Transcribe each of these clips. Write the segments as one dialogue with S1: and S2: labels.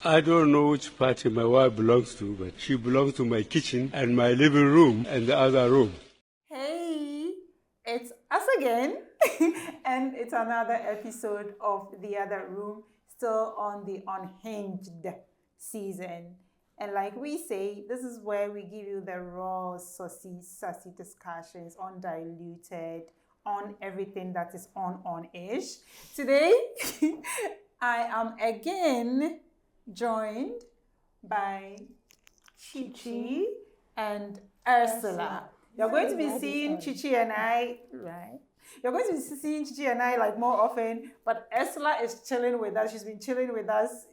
S1: I don't know which party my wife belongs to, but she belongs to my kitchen and my living room and the other room.
S2: Hey, it's us again, and it's another episode of The Other Room, still on the Unhinged season. And like we say, this is where we give you the raw, saucy, sassy discussions, undiluted, on everything that is on-ish. Today, I am again joined by Chichi and Ursula. You're going to be seeing Chichi and I, right? You're going to be seeing Chichi and I like more often, but Ursula is chilling with us. She's been chilling with us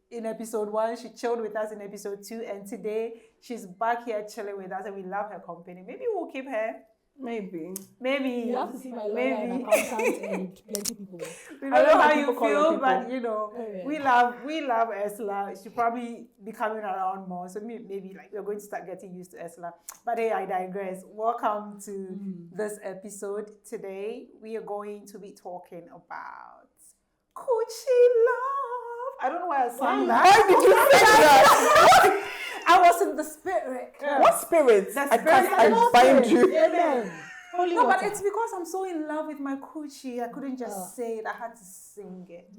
S2: in episode 1. She chilled with us in episode 2, and today she's back here chilling with us, and we love her company. Maybe we'll keep her.
S3: Maybe.
S4: You have to see my lawyer and accountant and plenty people.
S2: We don't know how you feel, but you know, we love Ursula. She'll probably be coming around more. So maybe like we're going to start getting used to Ursula. But hey, I digress. Welcome to this episode. Today we are going to be talking about Coochie Love. I don't know why I sang that.
S3: Why did you say that?
S2: I was in the spirit.
S3: Yeah. What spirit?
S2: I
S3: bind you.
S4: Amen.
S2: No, but it's because I'm so in love with my coochie. I couldn't just say it. I had to sing it.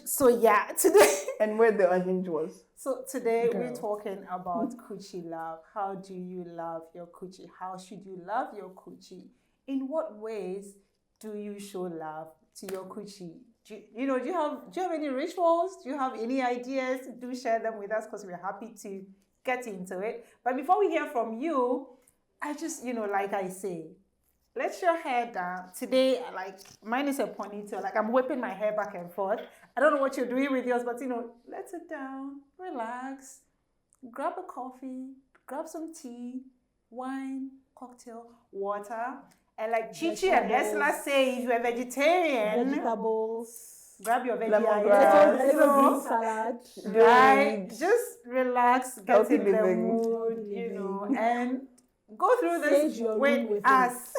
S2: So yeah, today.
S3: And where the unhinged was.
S2: So today we're talking about Coochie Love. How do you love your coochie? How should you love your coochie? In what ways do you show love to your coochie? Do you have any rituals? Do you have any ideas? Do share them with us because we're happy to get into it. But before we hear from you, I just, like I say, let your hair down. Today, like, mine is a ponytail. Like, I'm whipping my hair back and forth. I don't know what you're doing with yours, but, let it down. Relax. Grab a coffee. Grab some tea, wine, cocktail, water. And like Chichi and Ursula say, if you're a vegetarian,
S4: vegetables,
S2: grab your
S3: lemongrass,
S4: little salad,
S2: right? Just relax, get in the mood, and go through this with us.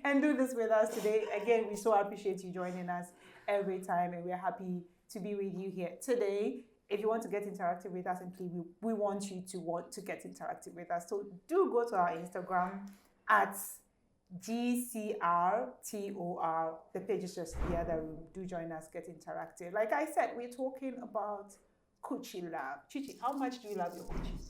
S2: And do this with us today. Again, we so appreciate you joining us every time, and we're happy to be with you here today. If you want to get interactive with us, and please, we want you to get interactive with us. So do go to our Instagram at GCRTOR. The page is just The Other Room. Do join us, get interactive. Like I said, we're talking about Coochie Love. Chichi, how much do you love your coochie?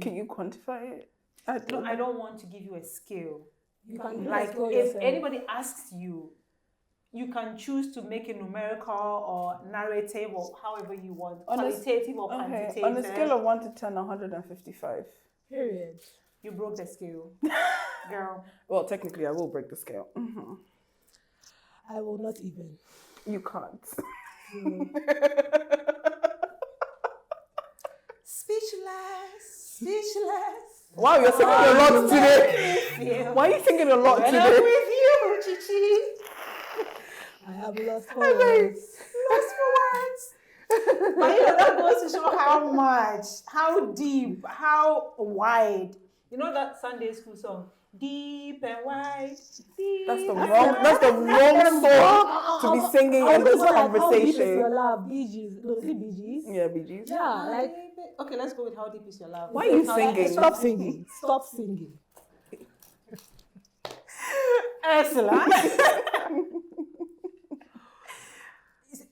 S3: Can you quantify it?
S2: I don't want to give you a scale.
S4: You can
S2: if anybody asks you, you can choose to make it numerical or narrative or however you want, qualitative or quantitative.
S3: On a scale of 1 to 10, 155.
S4: Period.
S2: You broke the scale, girl.
S3: Well, technically, I will break the scale.
S4: I will not even.
S3: You can't.
S2: Speechless.
S3: Wow, you're singing a lot today. Why are you singing a lot today?
S2: I'm with you, Chichi.
S4: I have lost for words.
S2: But that goes to show how much, how deep, how wide. You know that Sunday school song, deep and wide. Deep.
S3: That's the wrong song to be singing in this conversation.
S4: How deep is your love? Beacuse. No, is it Beacuse?
S3: Yeah, Beacuse.
S4: Yeah,
S2: okay, let's go with how deep is your love.
S3: Why are you singing?
S4: Stop singing. Stop singing.
S2: Ursula.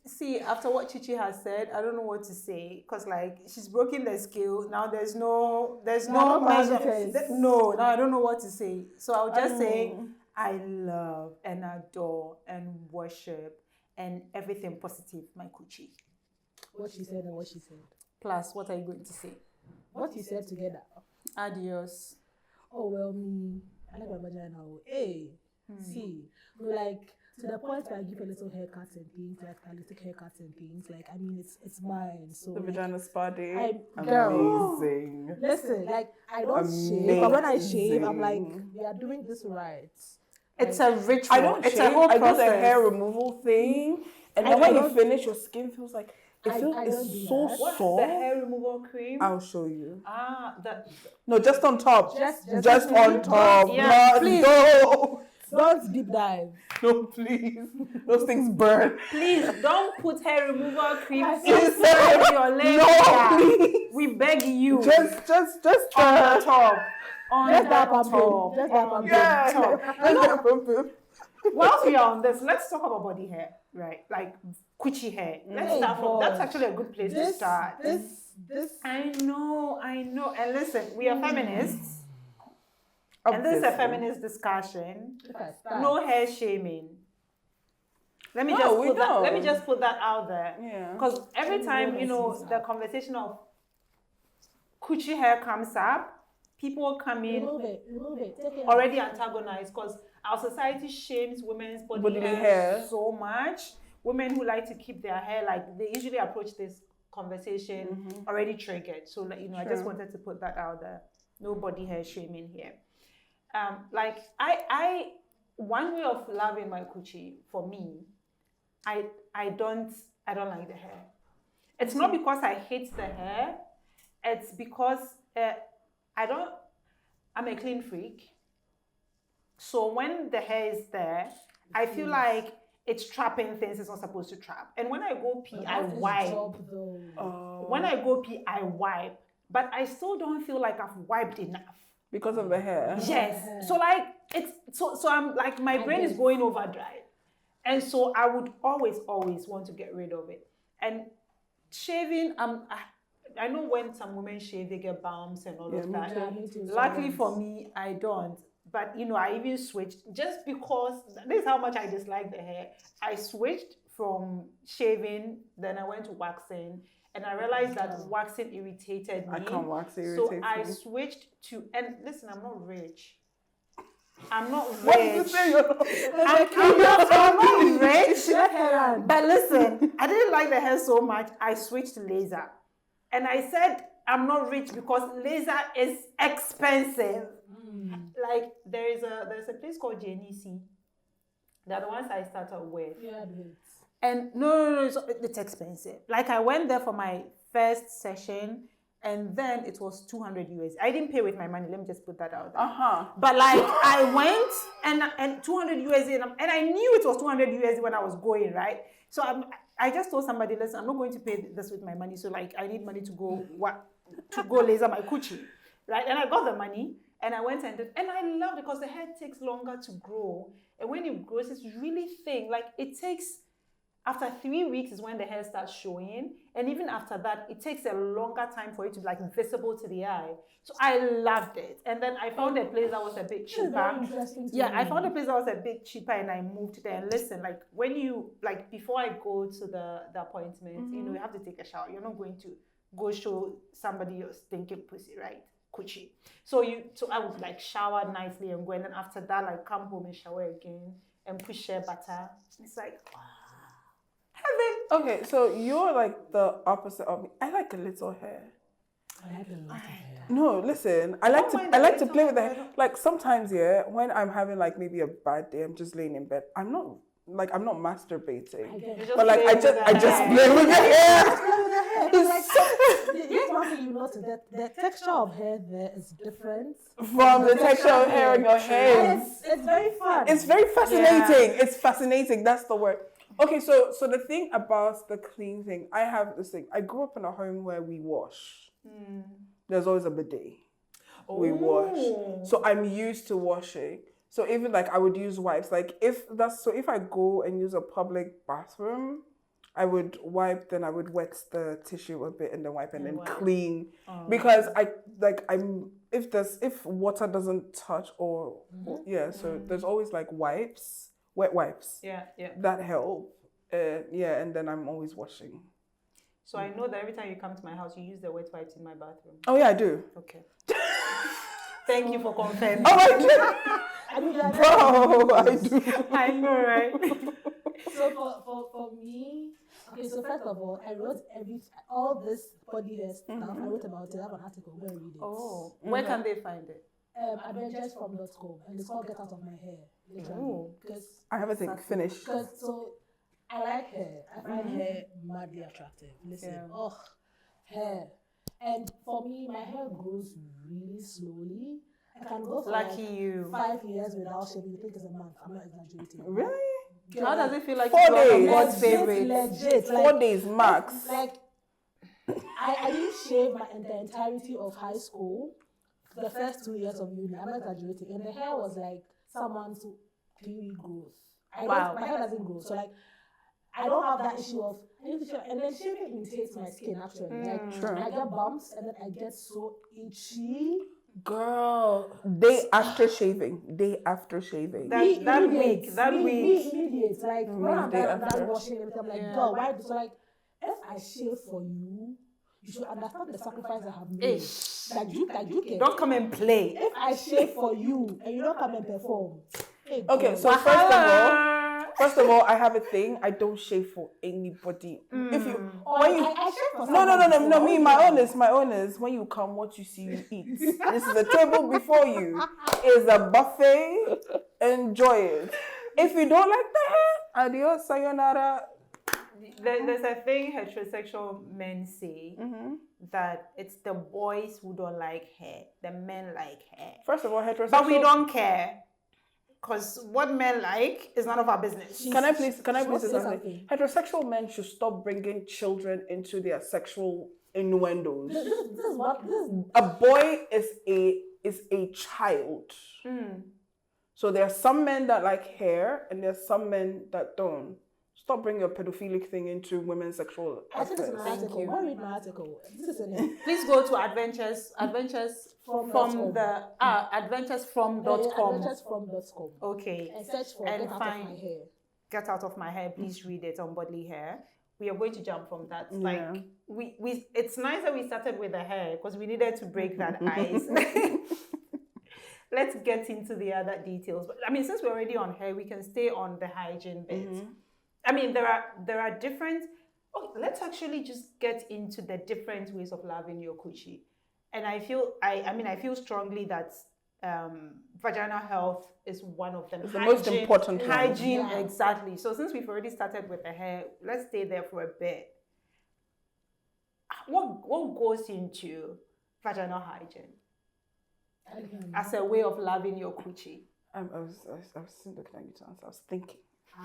S2: See, after what Chichi has said, I don't know what to say because like she's broken the scale. Now there's no measure. No, now I don't know what to say. So I'll just say I love and adore and worship and everything positive my coochie.
S4: What she said and what she said.
S2: Plus, what are you going to say?
S4: What you said together.
S2: Adios.
S4: Oh well, me. I like my vagina. Hey, see, like. To the point where I give a little haircuts and things, like holistic haircuts and things. Like, I mean, it's mine. So
S3: the vagina spa day.
S4: Amazing. Listen, like, I don't shave. But when I shave, I'm like, we are doing this right.
S2: It's a ritual.
S3: I don't shave.
S2: A whole process.
S3: I do the hair removal thing. And then when you finish, your skin feels like, it's so soft.
S2: What's the hair removal cream?
S3: I'll show you.
S2: That.
S3: No, just on top.
S4: Just
S3: on top.
S2: Yeah, please.
S3: No.
S4: Don't deep dive.
S3: No, please. Those things burn.
S2: Please don't put hair removal cream
S3: Yes.
S2: inside your leg.
S3: No, please.
S2: We beg you.
S3: Just
S2: on the top. On
S4: Just
S2: the
S4: that
S2: top.
S4: pumping. Just that pumping.
S3: Yeah.
S2: Top.
S3: Let's get pumping.
S2: Whilst we are on this, let's talk about body hair, right? Like Coochie hair. Let's
S4: Oh,
S2: start from. That's
S4: gosh.
S2: actually a good place to start.
S4: This.
S2: I know. And listen, we are feminists. And this is a
S3: Obviously.
S2: feminist discussion.
S4: If I start.
S2: No hair shaming. Let me
S3: No,
S2: just
S3: we
S2: put that.
S3: don't.
S2: Let me just put that out there.
S3: Yeah.
S2: Because every time the conversation of Coochie hair comes up, people come in
S4: Remove it. Take it
S2: already
S4: out.
S2: antagonized because our society shames women's body
S3: Body
S2: hair
S3: hair.
S2: so much. Women who like to keep their hair, like they usually approach this conversation already triggered. So, like, I just wanted to put that out there. No body hair shaming here. Like I one way of loving my coochie for me, I don't like the hair. It's not because I hate the hair. It's because I'm a clean freak. So when the hair is there, I feel like it's trapping things it's not supposed to trap. And when I go pee, I wipe. When I go pee, I wipe. But I still don't feel like I've wiped enough.
S3: Because of the hair.
S2: Yes. So like so I'm like my brain is going overdrive. And so I would always want to get rid of it. And shaving, I know when some women shave, they get bumps and all of that.
S4: Me too.
S2: Luckily for me, I don't. But I even switched just because this is how much I dislike the hair. I switched from shaving, then I went to waxing, and I realized that waxing irritated me.
S3: I can't wax, it
S2: So
S3: irritates
S2: I
S3: me.
S2: switched to, and listen, I'm not rich. I'm not
S3: What did you
S2: rich.
S3: say?
S2: I'm not rich.
S4: Let her run.
S2: But listen, I didn't like the hair so much, I switched to laser. And I said I'm not rich because laser is expensive. Like there's a place called JNC. They're the ones I started with.
S4: Yeah,
S2: And no, it's expensive. Like I went there for my first session and then it was 200 USD. I didn't pay with my money, let me just put that out there. But like I went and 200 USD and I knew it was 200 USD when I was going, right? So I just told somebody, listen, I'm not going to pay this with my money. So like I need money to go laser my coochie, right? And I got the money and I went and did, and I love it because the hair takes longer to grow. And when it grows, it's really thin. Like it takes, after 3 weeks is when the hair starts showing. And even after that, it takes a longer time for it to be like visible to the eye. So I loved it. And then I found a place that was a bit cheaper. I found a place that was a bit cheaper and I moved there. And listen, like when you, like before I go to the appointment, you have to take a shower. You're not going to go show somebody your stinking pussy, right? Coochie. So I would like shower nicely and go. And then after that, like come home and shower again and put shea butter. It's like, wow.
S3: Okay, so you're like the opposite of me. I like a little hair.
S4: I like a lot of hair.
S3: No, listen. I like to play with the hair. Like sometimes, when I'm having like maybe a bad day, I'm just laying in bed. I'm not masturbating. But like I just play with the hair.
S4: Here's one thing you notice, that the texture of hair there is different
S3: From the texture of hair on your head.
S4: It's very fun.
S3: It's very fascinating. Yeah. It's fascinating. That's the word. Okay, so the thing about the clean thing, I have this thing. I grew up in a home where we wash. There's always a bidet. We wash. So I'm used to washing. So even like I would use wipes. Like if I go and use a public bathroom, I would wipe, then I would wet the tissue a bit and then wipe and then clean. Because if water doesn't touch or so there's always like wipes, wet wipes.
S2: Yeah.
S3: That help. And then I'm always washing.
S2: So I know that every time you come to my house, you use the wet wipes in my bathroom.
S3: Oh yeah, I do.
S2: Okay. Thank you for confirming.
S3: Oh, I do. Bro, I do.
S2: I know, right?
S4: So for me, okay, so first of all, I wrote all this body hair stuff. I wrote about it. I have an article. Go and read it.
S2: Oh, where can they find it?
S4: Adventuresfrom.com, and it's called Get Out of My Hair. Literally, because
S3: I haven't finished.
S4: So I like hair. I find hair madly attractive. Listen, hair. And for me, my hair grows really slowly. I can go for
S2: Lucky
S4: like
S2: you.
S4: 5 years without shaving. You think it's a month? I'm not exaggerating.
S3: Really?
S2: How does it feel like
S3: 4
S2: you are
S3: days.
S2: God's favorite?
S4: Legit.
S3: 4 days max.
S4: Like, I didn't shave the entirety of high school, the first 2 years of uni. I'm not exaggerating. And the hair was like someone's period growth.
S2: Wow.
S4: My hair doesn't grow. So, like, I don't have that issue of, I need to shave. And then shaving irritates my skin, actually. Like,
S3: True.
S4: I get bumps and then I get so itchy.
S3: Girl, day after shaving.
S2: That week.
S4: Immediate. Like, when I'm
S3: day
S4: done
S3: after.
S4: washing everything, I'm like, girl, why? So, like, if I shave for you, you should understand the sacrifice I have made. Like you can.
S2: Don't come and play.
S4: If I shave for you and you don't come and perform. Hey,
S3: Okay,
S4: girl.
S3: so first of all, I have a thing. I don't shave for anybody. If you, when you,
S4: I shave for
S3: no. Me, my own is when you come, what you see, you eat. This is a table before you. It's a buffet. Enjoy it. If you don't like the hair, adios, sayonara.
S2: There's a thing heterosexual men say that it's the boys who don't like hair, the men like hair.
S3: First of all, heterosexual.
S2: But we don't care. Because what men like is none of our business.
S3: Can I please say something?
S4: something.
S3: Heterosexual men should stop bringing children into their sexual innuendos.
S4: This is what this is.
S3: A boy is a child. So there are some men that like hair, and there are some men that don't. Stop bringing a pedophilic thing into women's sexual
S4: I think it's an
S3: aspects.
S4: article. Why read my article? This is in it.
S2: Please go to adventuresfrom.com.
S4: Adventuresfrom.com.
S2: Okay.
S4: And search for
S2: And
S4: Get Out of
S2: find-
S4: My Hair.
S2: Get Out of My Hair. Please read it, Unbodily Hair. We are going to jump from that. Like we it's nice that we started with the hair because we needed to break that ice. Let's get into the other details. But I mean, since we're already on hair, we can stay on the hygiene bit. I mean, there are different. Oh, let's actually just get into the different ways of loving your coochie. And I feel I feel strongly that vaginal health is one of them.
S3: It's the most important one.
S2: Hygiene, exactly. So since we've already started with the hair, let's stay there for a bit. What goes into vaginal hygiene as a way of loving your coochie?
S3: I was looking at you to answer. I was thinking.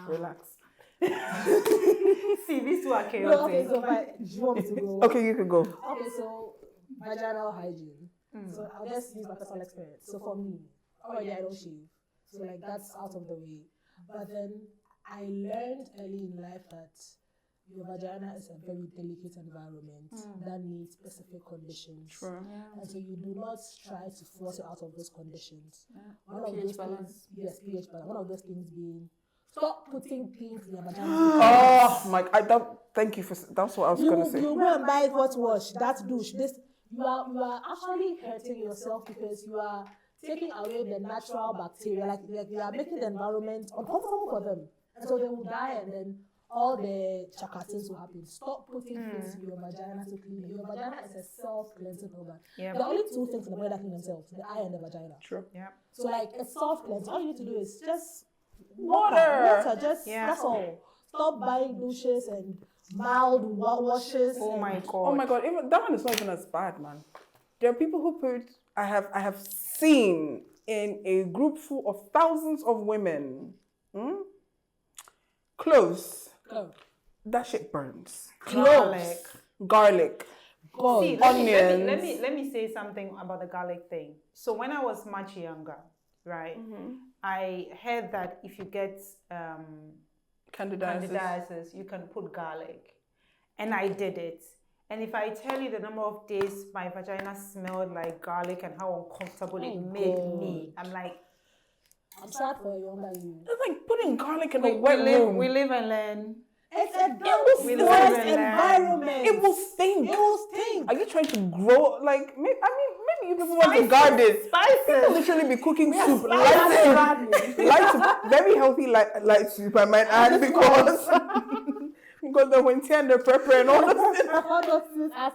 S3: Relax.
S2: See, these two are chaotic.
S4: No, okay, so do you want me to go?
S3: Okay, you can go.
S4: Okay, so vaginal hygiene. So I'll just use my personal experience. So for me, already I don't shave. So like that's out of the way. But then I learned early in life that your vagina is a very delicate environment that needs specific conditions.
S3: True.
S4: And so you do not try to force it out of those conditions. One of
S2: pH
S4: those
S2: balance.
S4: things, yes, pH balance. One of those things being stop putting things in your vagina.
S3: Oh my! Thank you for. That's what I was gonna say.
S4: You go and buy hot wash, that douche. This you are actually hurting yourself because you are taking away the natural bacteria. Like you are making the environment uncomfortable for them, and so they will die, and then all the chakatins will happen. Stop putting things in your vagina to clean it. Your vagina is a self-cleansing organ.
S2: Yeah.
S4: There are only two things in the body that clean themselves: the eye and the vagina.
S3: True.
S2: Yeah.
S4: So like it's self-cleansing. All you need to do is just
S3: Water.
S4: just that's all. Stop buying douches and mild washes.
S2: Oh
S4: and
S2: my god.
S3: Oh my god! Even that one is not even as bad, man. There are people who put. I have seen in a group full of thousands of women. Cloves.
S4: Oh.
S3: That shit burns.
S2: Garlic.
S3: Garlic.
S4: God.
S2: See,
S3: Onions.
S2: let me say something about the garlic thing. So when I was much younger, right, I heard that if you get candidiasis, you can put garlic, and I did it. And if I tell you the number of days my vagina smelled like garlic and how uncomfortable it made me, I'm like,
S4: I'm sad for you, younger you.
S3: It's like putting garlic in a wet room.
S2: we live and learn.
S4: It's a
S3: We
S4: damn
S3: live
S4: moist
S2: and learn.
S4: environment.
S3: It will stink.
S4: It will stink.
S3: Are you trying to grow like? Maybe you people want to garden. People literally be cooking soup, light soup, very healthy light soup. I might add because the winter and the pepper and all that.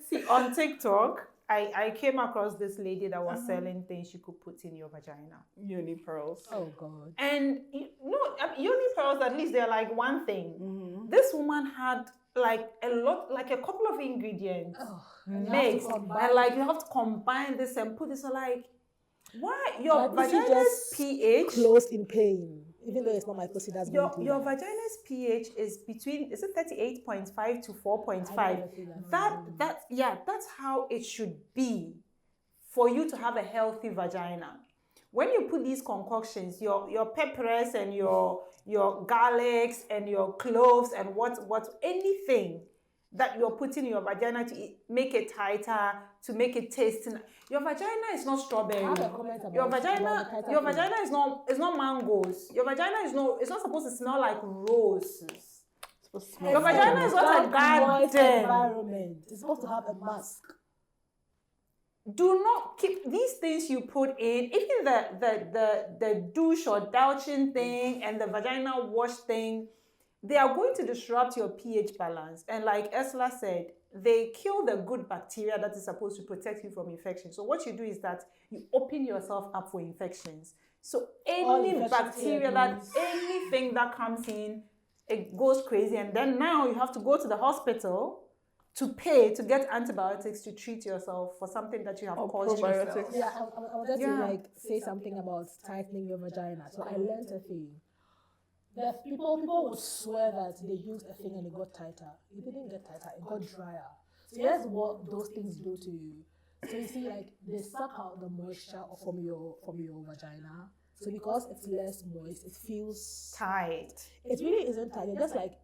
S2: See, on TikTok, I came across this lady that was selling things you could put in your vagina.
S3: Uni pearls.
S4: Oh God.
S2: And uni pearls, at least they're like one thing. This woman had like a couple of ingredients mixed, and like you have to combine this and put this. Like Why? Your
S4: Like, if you
S2: vagina's
S4: just
S2: pH,
S4: closed in pain, even though it's not my pussy, that's
S2: your
S4: going
S2: your vagina's pH is between, is it 38.5 to 4.5? That's how it should be for you to have a healthy vagina. When you put these concoctions, your peppers and your garlics and your cloves and anything that you're putting in your vagina to make it tighter, to make it taste. Your vagina is not strawberry.
S4: I have a comment about
S2: Your vagina is not mangoes. Your vagina is not, it's not supposed to smell like roses. Your vagina is not a garden.
S4: Environment. It's supposed to have a mask.
S2: Do not keep these things you put in, even the douche or douching thing and the vagina wash thing. They are going to disrupt your pH balance. And like Ursula said, they kill the good bacteria that is supposed to protect you from infection. So what you do is that you open yourself up for infections. So any bacteria anything that comes in, it goes crazy. And then now you have to go to the hospital to pay to get antibiotics to treat yourself for something that you have caused yourself.
S4: Yeah, I wanted to say something about tightening your vagina. So I learned a thing. The people would swear that they used a thing and it got tighter. It didn't get tighter, it got drier. So here's what those things do to you. So you see, like, they suck out the moisture from your vagina. So because it's less moist, it feels
S2: tight.
S4: It really isn't tight. You're just like,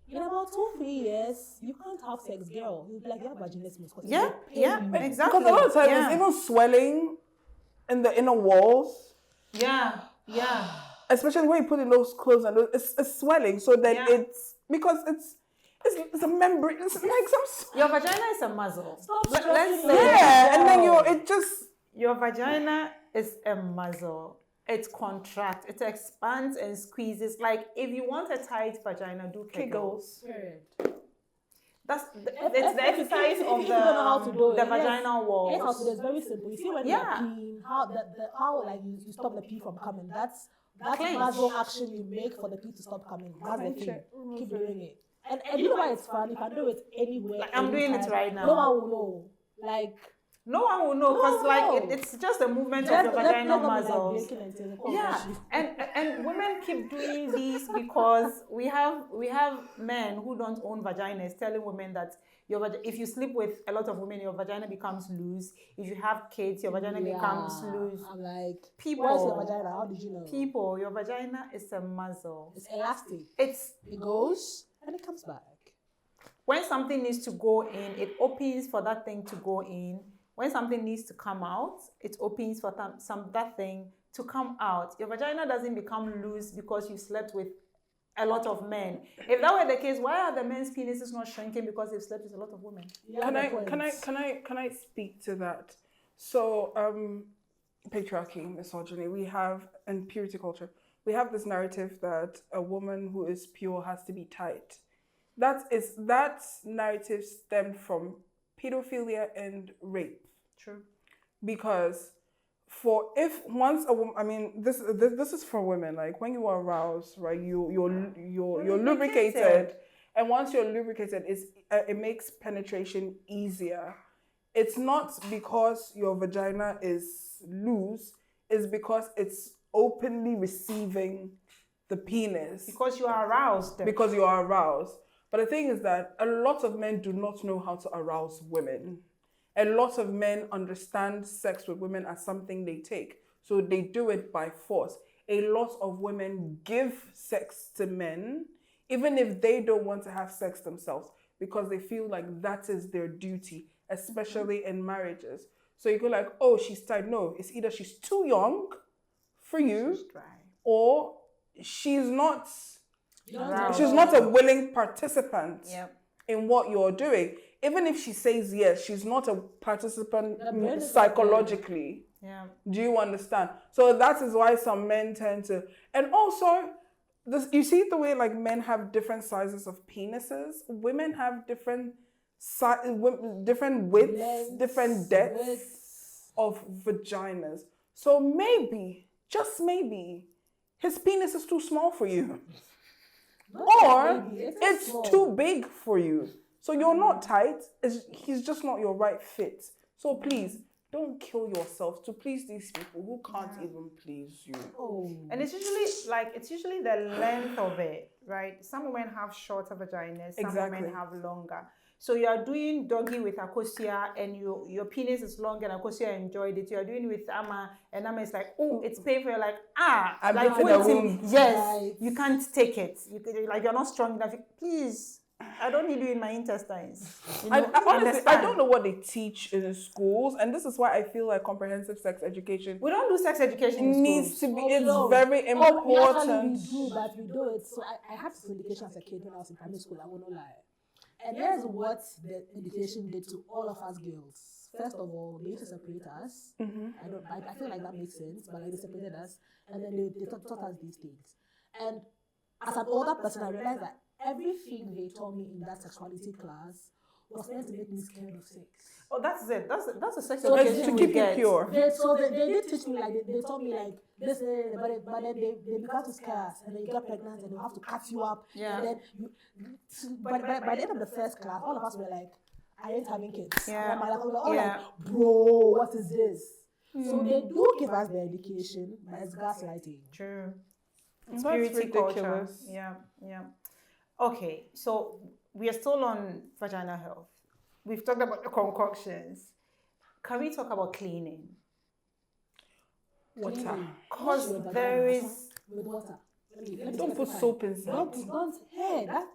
S4: in about 2-3 years, you can't have sex, girl. You'll be like, you have vaginismus.
S2: Exactly.
S3: Because a lot of times it's even swelling in the inner walls.
S2: Yeah.
S3: Especially when you put in those clothes and it's swelling. So then it's because it's a membrane. It's like some.
S2: Your vagina is a muzzle. Let's say.
S3: Yeah, and then
S2: your vagina is a muzzle. It contracts, it expands and squeezes. Like if you want a tight vagina, do Kegels. That's it's the exercise of the vaginal walls.
S4: It's very simple. You see when you're peeing, how like you stop the pee from coming. That's muscle action you make for the pee to stop coming. That's the thing. Keep doing it. And you know why it's fun? If I do it anywhere,
S2: like I'm doing it right now.
S4: No one will know. Like.
S2: No one will know because it's just a movement of the vaginal muscles. And women keep doing these because we have men who don't own vaginas telling women that if you sleep with a lot of women, your vagina becomes loose. If you have kids, your vagina becomes loose.
S4: I'm like,
S2: people,
S4: where's your vagina? How did you know?
S2: People, your vagina is a muscle.
S4: It's elastic.
S2: It
S4: goes and it comes back.
S2: When something needs to go in, it opens for that thing to go in. When something needs to come out, it opens for that thing to come out. Your vagina doesn't become loose because you slept with a lot of men. If that were the case, why are the men's penises not shrinking because they've slept with a lot of women?
S3: Can I speak to that? So patriarchy, misogyny, we have, and purity culture, we have this narrative that a woman who is pure has to be tight. That narrative stemmed from pedophilia and rape.
S2: True.
S3: Because this is for women. Like when you are aroused, right? You're lubricated, and once you're lubricated, it makes penetration easier. It's not because your vagina is loose. It's because it's openly receiving the penis.
S2: Because you are aroused.
S3: Because you are aroused. But the thing is that a lot of men do not know how to arouse women. A lot of men understand sex with women as something they take. So they do it by force. A lot of women give sex to men, even if they don't want to have sex themselves, because they feel like that is their duty, especially in marriages. So you go like, oh, she's tight. No, it's either she's too young for you, or she's not a willing participant in what you're doing. Even if she says yes, she's not a participant psychologically.
S2: Yeah.
S3: Do you understand? So that is why some men tend to, and also, you see the way like men have different sizes of penises. Women have different widths, different depths of vaginas. So maybe, just maybe, his penis is too small for you. Or it's too big for you. So you're not tight. He's just not your right fit. So please, don't kill yourself to please these people who can't even please you.
S2: And it's usually the length of it, right? Some women have shorter vaginas, some women have longer. So you are doing doggy with Akosia and your penis is long and Akosia enjoyed it. You are doing it with Ama and Ama is like, oh, it's painful. You're like,
S3: I'm
S2: like
S3: waiting.
S2: Yes, you can't take it. You're not strong enough. Please, I don't need you in my intestines. You know,
S3: honestly, I don't know what they teach in the schools, and this is why I feel like comprehensive sex education.
S2: We don't do sex education in
S3: needs
S2: schools.
S3: to be. It's very important.
S4: We do it. So I had this education as a kid when I was in primary school. I won't lie. And here's what the education did to all of us girls. First of all, they used to separate us. I feel like that makes sense, but like they separated us, and then they taught us these things. And as an older person, I realized that everything they taught me in that sexuality class was meant to make me scared of sex.
S2: Oh, that's it. That's a sex
S3: So
S2: education
S3: to keep you pure.
S4: They did teach me they taught me like this, but then they began to scare us, and then you get pregnant and they have to cut you up.
S2: Yeah.
S4: And then by the end of the first class, all of us were like, I ain't having kids.
S2: Yeah.
S4: And we were all like, bro, what is this? So they do give us the education, but it's gaslighting.
S2: True.
S3: That's
S2: Purity
S3: ridiculous.
S2: culture. Yeah. Okay, so we are still on vaginal health. We've talked about the concoctions. Can we talk about cleaning?
S3: Water.
S2: Because there is...
S4: With water.
S3: Don't put soap inside.
S4: Don't. Hey, that.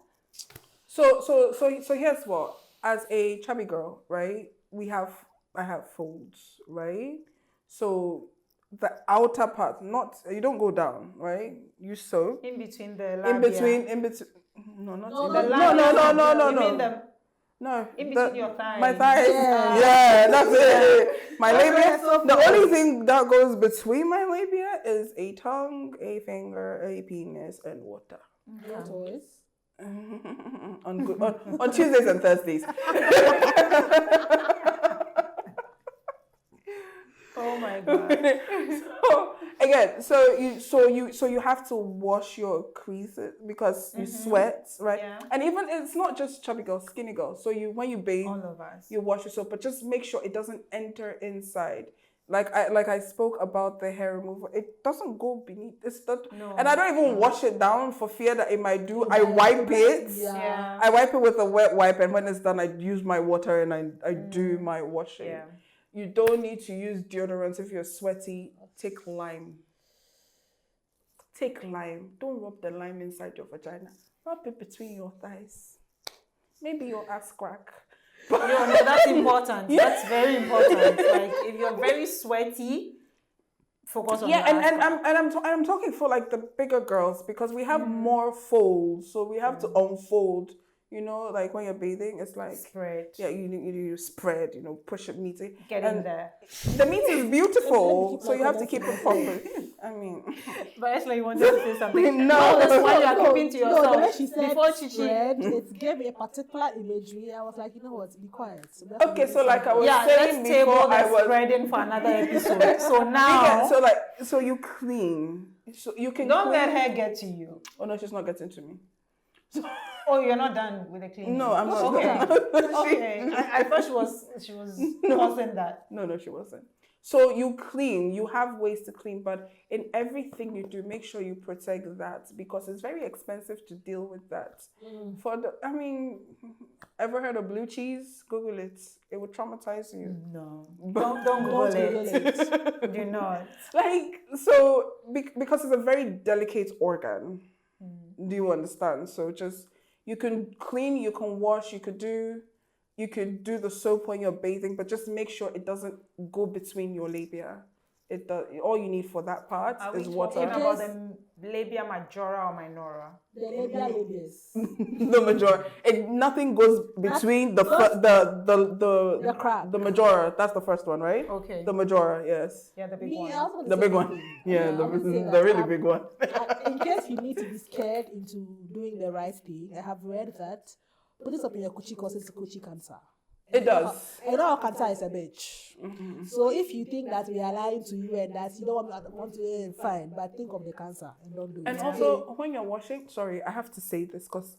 S3: So here's what. As a chubby girl, right? I have folds, right? So the outer part, you don't go down, right? You sew.
S2: In between the labia.
S3: No, not
S4: No,
S3: in
S4: no,
S3: the
S2: No. You mean
S3: no. No,
S2: in between your thighs.
S3: My thighs. Yeah, that's it. My labia. The only thing that goes between my labia is a tongue, a finger, a penis, and water.
S4: Not always.
S3: on Tuesdays and Thursdays.
S2: Oh my god.
S3: So you have to wash your creases because you sweat, right?
S2: Yeah.
S3: And even it's not just chubby girls, skinny girls. So when you bathe,
S2: All of us.
S3: you wash yourself, but just make sure it doesn't enter inside. Like I spoke about the hair removal, it doesn't go beneath.
S2: No.
S3: And I don't even wash it down for fear that it might do. I wipe it.
S2: Yeah.
S3: I wipe it with a wet wipe, and when it's done, I use my water and I do my washing.
S2: Yeah.
S3: You don't need to use deodorant if you're sweaty. Take lime. Don't rub the lime inside your vagina. Rub it between your thighs. Maybe your ass crack.
S2: No, that's important. That's very important. Like if you're very sweaty, focus on your ass.
S3: I'm talking for like the bigger girls because we have more folds, so we have to unfold. You know, like when you're bathing, it's like
S2: spread.
S3: Yeah, you spread. You know, push it meaty.
S2: Get in there.
S3: The meat is beautiful, so you have to keep it properly. I mean,
S2: but actually, you wanted to say something.
S3: No,
S2: that's why you are keeping to yourself.
S4: No, the way she said
S2: before Chichi.
S4: spread, it gave me a particular imagery. I was like, you know what, be quiet. So
S3: okay, so like I was
S2: let's
S3: saying
S2: table
S3: before, I was
S2: spreading for another episode. So now,
S3: so you clean, so you can
S2: don't
S3: clean.
S2: let her get to you.
S3: Oh no, she's not getting to me.
S2: Oh, you're not done with the cleaning?
S3: No, I'm not.
S2: Okay. I thought she was causing that.
S3: No, she wasn't. So you clean, you have ways to clean, but in everything you do, make sure you protect that because it's very expensive to deal with that. Ever heard of blue cheese? Google it. It will traumatize you.
S2: No. Don't Google it. Do not.
S3: Because it's a very delicate organ. Do you understand? So just, you can clean, you can wash, you could do the soap when you're bathing, but just make sure it doesn't go between your labia. It does. All you need for that part is water.
S2: Are we talking about the labia majora or minora?
S4: The labias.
S3: The majora. Nothing goes between the
S4: crab.
S3: The majora. That's the first one, right?
S2: Okay.
S3: The majora, yes.
S2: Yeah, the big one.
S3: The big one. Yeah, the really big one.
S4: In case you need to be scared into doing the right thing, I have read that put this up in your coochie causes coochie cancer.
S3: It does.
S4: You know how cancer is a bitch. Mm-hmm. So if you think that we are lying to you and that you don't want to, fine, but think of the cancer and don't do it.
S3: And also, when you're washing, sorry, I have to say this because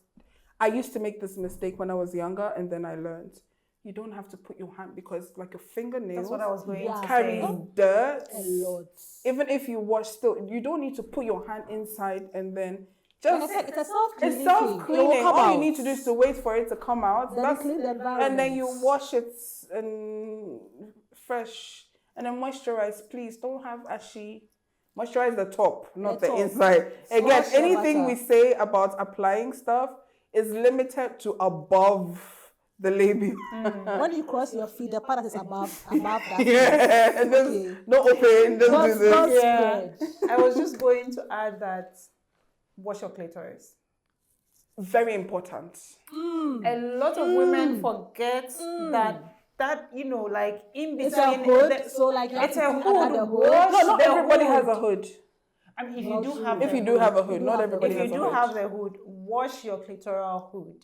S3: I used to make this mistake when I was younger and then I learned. you don't have to put your hand, because like your fingernails
S2: That's what I was going to
S3: carry
S2: say.
S3: dirt.
S4: A lot.
S3: Even if you wash still, you don't need to put your hand inside and then just...
S4: It's a self-cleaning.
S3: It's self-cleaning. All you need to do is to wait for it to come out.
S4: Then clean the environment.
S3: And then you wash it and fresh. And then moisturize. Please don't have ashy. Moisturize the top, not the
S4: top.
S3: inside. Again,
S4: Wash your
S3: anything
S4: butter.
S3: we say about applying stuff is limited to above the labia.
S4: When you cross your feet, the part that is above that.
S3: Yeah, and
S4: Okay.
S3: no open, just
S4: Don't
S3: do this.
S4: spread.
S2: I was just going to add that wash your clitoris.
S3: Very important.
S2: A lot of women forget that you know, like in between.
S4: It's a hood, so like you have
S2: it's
S4: to
S2: a
S4: clean
S2: hood.
S4: under the hood.
S2: Wash
S3: No, not
S2: the
S3: everybody
S2: hood.
S3: has a hood.
S2: I mean, if
S4: Not
S2: you do
S4: true.
S2: have,
S3: If
S2: the
S3: you do
S2: hood,
S3: have a hood,
S4: You
S3: not
S4: do have
S3: everybody
S2: if
S3: has
S2: you
S3: a
S2: do
S3: hood.
S2: have the hood, wash your clitoral hood.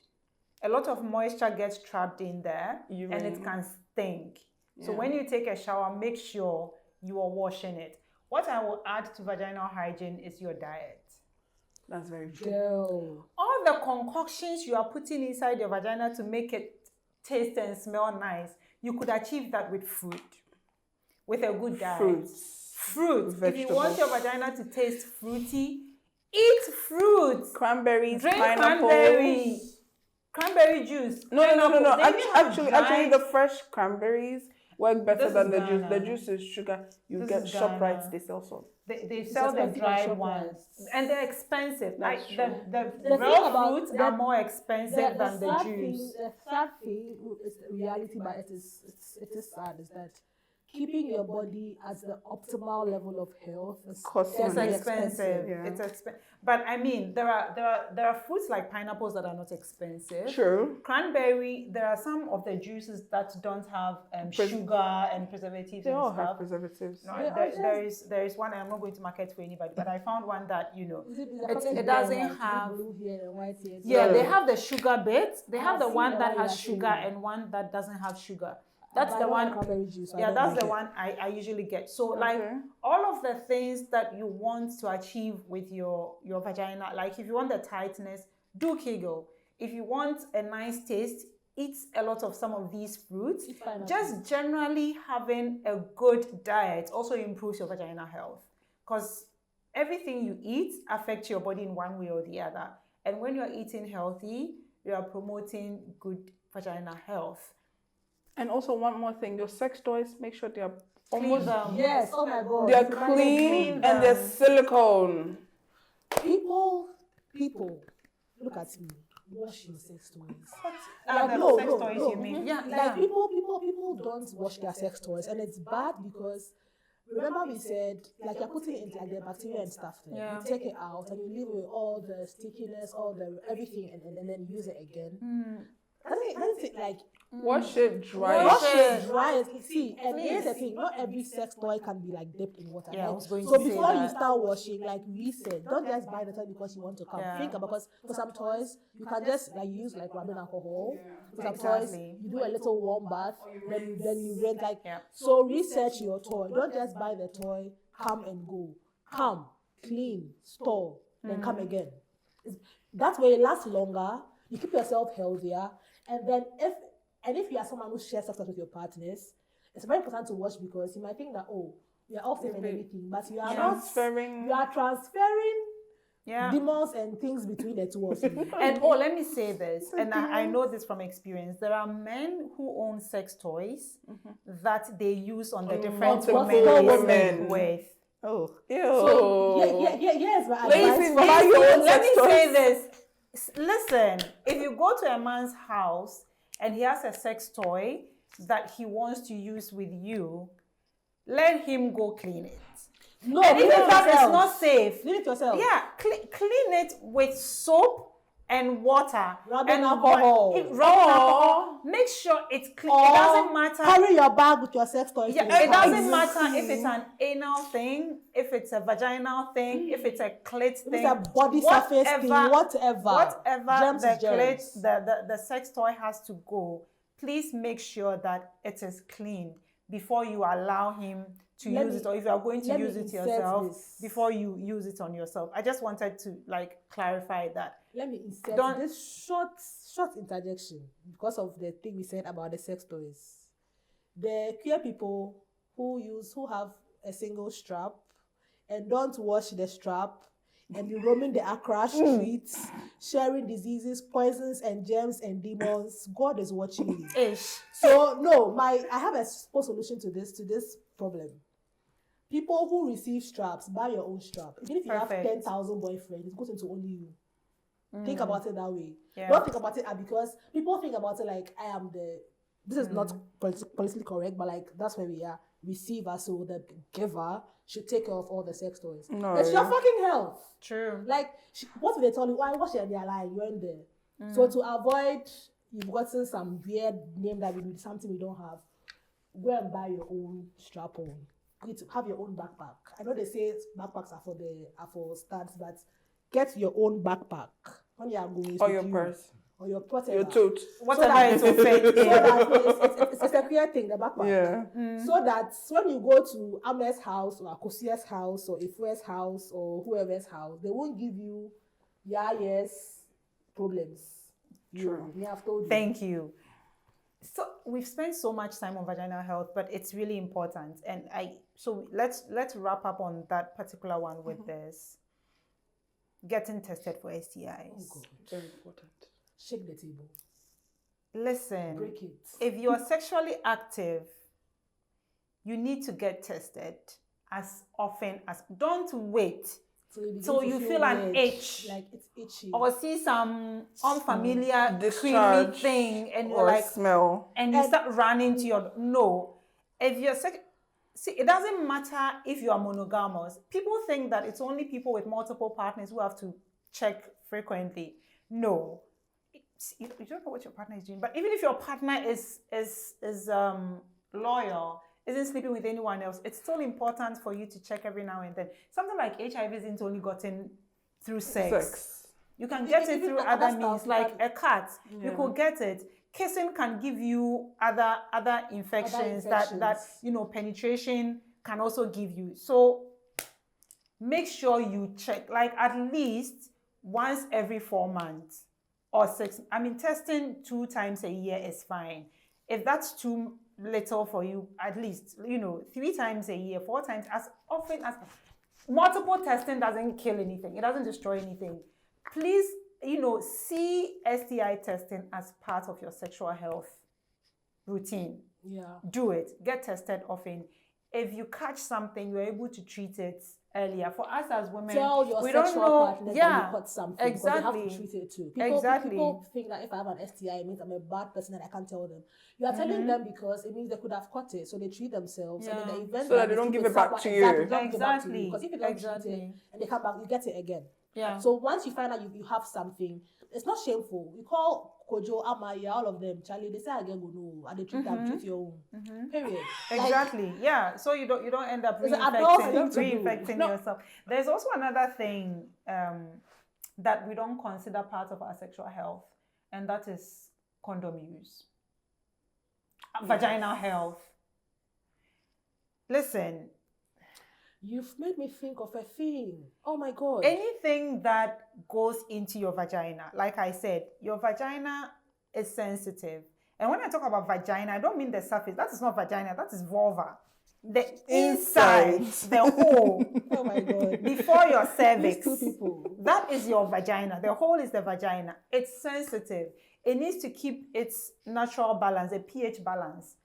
S2: A lot of moisture gets trapped in there, and it
S3: Urine.
S2: can stink. So
S3: Yeah.
S2: when you take a shower, make sure you are washing it. What I will add to vaginal hygiene is your diet.
S3: That's very true.
S4: Girl.
S2: All the concoctions you are putting inside your vagina to make it taste and smell nice, you could achieve that with fruit, with a good diet.
S3: Fruits.
S2: Fruit. If you want
S3: Vegetables.
S2: your vagina to taste fruity, eat fruit.
S3: Cranberries,
S2: Drink
S3: pineapples.
S2: cranberry juice.
S3: No.
S2: pineapple. They even have
S3: Actually,
S2: dried-
S3: the fresh cranberries work better
S2: This
S3: than
S2: is
S3: the juice.
S2: Ghana.
S3: The juice is sugar. You
S2: This
S3: get
S2: is
S3: ShopRite,
S2: Ghana.
S3: they sell some.
S2: They sell the
S4: expensive
S2: dried
S4: at
S2: ones,
S4: ShopRite.
S2: and they're expensive.
S3: That's
S2: Like
S3: true.
S2: the
S4: The
S2: raw
S4: thing about
S2: fruits
S4: the-
S2: are more expensive than the
S4: sad
S2: juice.
S4: Thing, the sad thing is the reality, but it is sad, is that keeping your body at the optimal level of health is
S3: Costs
S2: It's
S3: money.
S4: very
S2: expensive.
S3: Yeah.
S2: It's expensive. But I mean, there are fruits like pineapples that are not expensive.
S3: True.
S2: Cranberry, there are some of the juices that don't have sugar and preservatives
S3: They
S2: and
S3: all
S2: stuff.
S3: have preservatives.
S2: No,
S4: They are
S2: there is one, and I'm not going to market for anybody, but I found one that, you know,
S4: Is it
S2: it doesn't have.
S4: blue here and white here.
S2: Yeah,
S3: No.
S2: they have the sugar bit. They have
S4: I've
S2: the
S4: seen
S2: one
S4: the
S2: that
S4: one you
S2: has
S4: are
S2: sugar
S4: saying.
S2: and one that doesn't have sugar.
S4: But
S2: That's
S4: I
S2: the
S4: don't like
S2: one.
S4: cranberry juice, so I
S2: Yeah,
S4: don't
S2: that's
S4: like
S2: the
S4: it.
S2: one I usually get. So like
S3: Okay.
S2: all of the things that you want to achieve with your vagina, like if you want the tightness, do Kegel. If you want a nice taste, eat a lot of some of these fruits.
S4: Eat pineapple.
S2: Just generally having a good diet also improves your vaginal health, because everything you eat affects your body in one way or the other. And when you're eating healthy, you are promoting good vaginal health.
S3: And also one more thing, your sex toys, make sure they are almost
S2: them.
S4: Yes, oh my god.
S3: they're
S4: If you
S3: clean
S2: them.
S3: and they're silicone.
S4: People, look at me. Wash your sex toys.
S2: The
S4: no,
S2: sex
S4: no,
S2: toys
S4: no.
S2: you mean?
S4: Like
S2: Yeah.
S4: people don't wash their sex toys, and it's bad because remember we said like you're putting it into like the bacteria and stuff there.
S2: Yeah.
S4: You take it out and you leave it with all the stickiness, all the everything, and then use it again. Doesn't it like
S3: Wash it, dry
S2: Wash
S3: it.
S2: it.
S4: dry it? See, and here's the thing: not every sex toy can be like dipped in water.
S2: Yeah, I
S4: right?
S2: was going
S4: So
S2: to say
S4: before you
S2: that.
S4: start washing, like we said, don't just buy the toy because you want to come.
S2: Yeah.
S4: Think about, because for some toys you can just like use like rubbing alcohol. For some toys
S2: Exactly.
S4: you do a little warm bath, then you rinse like.
S2: Yeah.
S4: So research your toy. Don't just buy the toy, come and go. Come, clean, store, then come again. That way it lasts longer. You keep yourself healthier, and then if you are someone who shares sex with your partners, it's very important to watch, because you might think that we are all safe and everything, but you are not.
S3: Transferring.
S4: You are transferring
S2: Yeah.
S4: demons and things between the two of you.
S2: And let me say this, and I know this from experience. There are men who own sex toys that they use on the different
S3: multiple
S2: women they
S3: women.
S2: sleep with.
S3: Oh, ew.
S4: So yes, but
S3: Ladies,
S4: advice
S3: buy your own
S2: Let
S3: sex
S2: me
S3: toys.
S2: say this. Listen, if you go to a man's house and he has a sex toy that he wants to use with you, let him go clean it.
S4: no,
S2: And
S4: clean
S2: even
S4: it
S2: that is
S4: yourself.
S2: not safe,
S4: Clean it yourself.
S2: yeah, clean it with soap and water.
S4: Rubbing
S2: and
S4: alcohol.
S2: rubbing alcohol. Make sure it's clean.
S4: Or
S2: It doesn't matter.
S4: carry your bag with your sex toys.
S2: Yeah,
S4: to the
S2: it
S4: house.
S2: doesn't matter if it's an anal thing, if it's a vaginal thing, if it's a clit
S4: If
S2: thing.
S4: it's a body surface thing, whatever.
S2: Whatever
S4: Germs
S2: the
S4: is germs.
S2: clit, the sex toy has to go. Please make sure that it is clean. before you allow him to use it, or if you are going to use it yourself, before you use it on yourself. I just wanted to like clarify that.
S4: Let me insert this short interjection because of the thing we said about the sex toys. The queer people who have a single strap and don't wash the strap and be roaming the Accra streets, sharing diseases, poisons, and germs and demons. God is watching you.
S2: Ish.
S4: So no, I have a simple solution to this problem. People who receive straps, buy your own strap. Even if you have 10,000 boyfriends, it goes into only you. Think about it that way.
S2: Yeah.
S4: Don't think about it because people think about it like I am this is not politically correct, but like that's where we are. Receiver, so the giver should take care of all the sex toys.
S3: No.
S4: It's your fucking health.
S2: True.
S4: Like, what will they tell you? Why wash your lie? You're in there. So to avoid you've gotten some weird name that we need something we don't have, go and buy your own strap on. Have your own backpack. I know they say backpacks are for studs, but get your own backpack when you are going.
S3: Or your purse.
S4: Or your whatever.
S3: Your tote.
S2: Whatever is affected.
S4: So that it's a queer thing, the backpack.
S3: Yeah.
S4: So that when you go to Ame's house or Akosia's house or Ifue's house or whoever's house, they won't give you problems.
S3: True.
S4: Me have told you.
S2: Thank you. So we've spent so much time on vaginal health, but it's really important. And so let's wrap up on that particular one with this. Getting tested for STIs.
S4: Oh God.
S3: Very important.
S4: Shake the table.
S2: Listen,
S4: Break it.
S2: if you are sexually active, you need to get tested as often as. Don't wait so you feel an itch,
S4: like it's itchy,
S2: or see some unfamiliar creamy
S3: Discharge
S2: thing, and you're
S3: or
S2: like
S3: smell,
S2: and you start running to your no. If you're see, it doesn't matter if you are monogamous. People think that it's only people with multiple partners who have to check frequently. No. You don't know what your partner is doing, but even if your partner is loyal, isn't sleeping with anyone else, it's still important for you to check every now and then. Something like HIV isn't only gotten through sex. You can get it through other means, like a cat. You could get it. Kissing can give you other infections that penetration can also give you. So make sure you check, like at least once every 4 months. Or 6. I mean, testing 2 times a year is fine. If that's too little for you, at least, 3 times a year, 4 times, as often as. Multiple testing doesn't kill anything. It doesn't destroy anything. Please, see STI testing as part of your sexual health routine.
S4: Yeah.
S2: Do it. Get tested often. If you catch something, you're able to treat it earlier. For us as women,
S4: tell your
S2: we
S4: sexual
S2: don't know.
S4: partners
S2: Yeah,
S4: that you caught something.
S2: exactly.
S4: They have to treat it too. People think that if I have an STI, it means I'm a bad person and I can't tell them. You are telling them because it means they could have caught it, so they treat themselves. And then the event
S3: so that they don't give it back to you.
S2: Exactly.
S4: Because if you don't treat it and they come back, you get it again.
S2: Yeah.
S4: So once you find out you have something, it's not shameful. You call Kojo, Amaya, all of them, Charlie, they say again, go no, and they treat them, treat your own. Period.
S2: Exactly. Yeah. So you don't end up
S4: It's an adult thing to do.
S2: reinfecting yourself. There's also another thing that we don't consider part of our sexual health, and that is condom use. Vaginal health. Listen.
S4: You've made me think of a thing. Oh my God.
S2: Anything that goes into your vagina, like I said, your vagina is sensitive. And when I talk about vagina, I don't mean the surface. That is not vagina, that is vulva. The inside, the hole.
S4: Oh my God.
S2: Before your cervix.
S4: These 2 people.
S2: That is your vagina. The hole is the vagina. It's sensitive. It needs to keep its natural balance, a pH balance.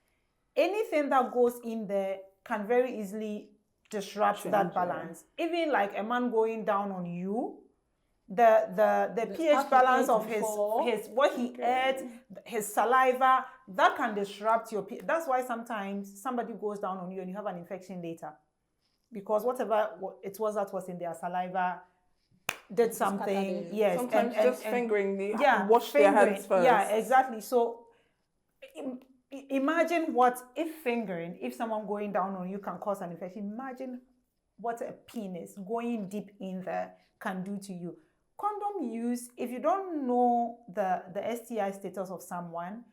S2: Anything that goes in there can very easily disrupt that balance. Even like a man going down on you, the pH balance of his what he ate, his saliva, that can disrupt your pH. That's why sometimes somebody goes down on you and you have an infection later, because whatever it was that was in their saliva did something. Yes,
S3: sometimes just fingering, they
S2: yeah,
S3: wash their hands first.
S2: Yeah, exactly. So imagine what if someone going down on you can cause an infection. Imagine what a penis going deep in there can do to you. Condom use, if you don't know the STI status of someone,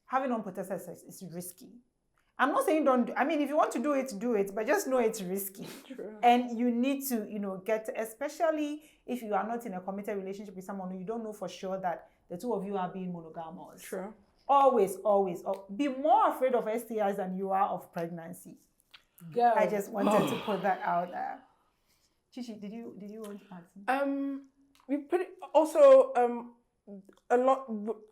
S2: having unprotected sex is risky. I'm not saying don't do, I mean, if you want to do it, but just know it's risky.
S3: True.
S2: And you need to, get, especially if you are not in a committed relationship with someone who you don't know for sure that the two of you are being monogamous.
S3: True.
S2: Always, be more afraid of STIs than you are of pregnancy.
S4: Girl.
S2: I just wanted to put that out there. Chichi, did you want to add something?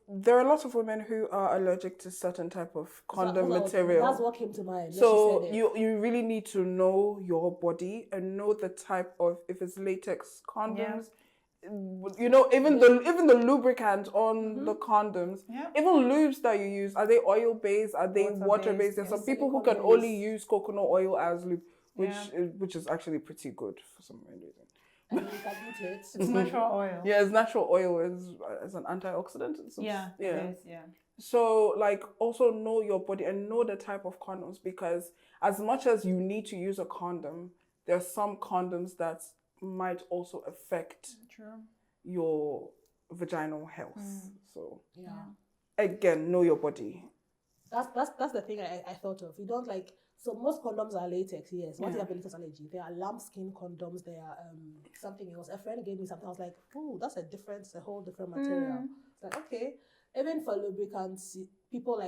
S3: There are a lot of women who are allergic to certain type of condom material.
S4: That's what came to mind.
S3: So you really need to know your body and know the type of, if it's latex condoms, even the lubricant on the condoms, even lubes that you use, are they oil based? Are they water based? There's some people who can only use coconut oil as lube, which is actually pretty good for some reason.
S4: And you can eat it.
S2: It's natural oil.
S3: Yeah, it's natural oil as an antioxidant. It is, yeah. So, also know your body and know the type of condoms, because as much as you need to use a condom, there are some condoms that might also affect your vaginal health. So, again, know your body.
S4: That's the thing I thought of. You don't so most condoms are latex, yes. Once you have a latex allergy, there are lambskin condoms, there are something else. A friend gave me something, I was like, oh, that's a whole different material. It's like, okay. Even for lubricants, people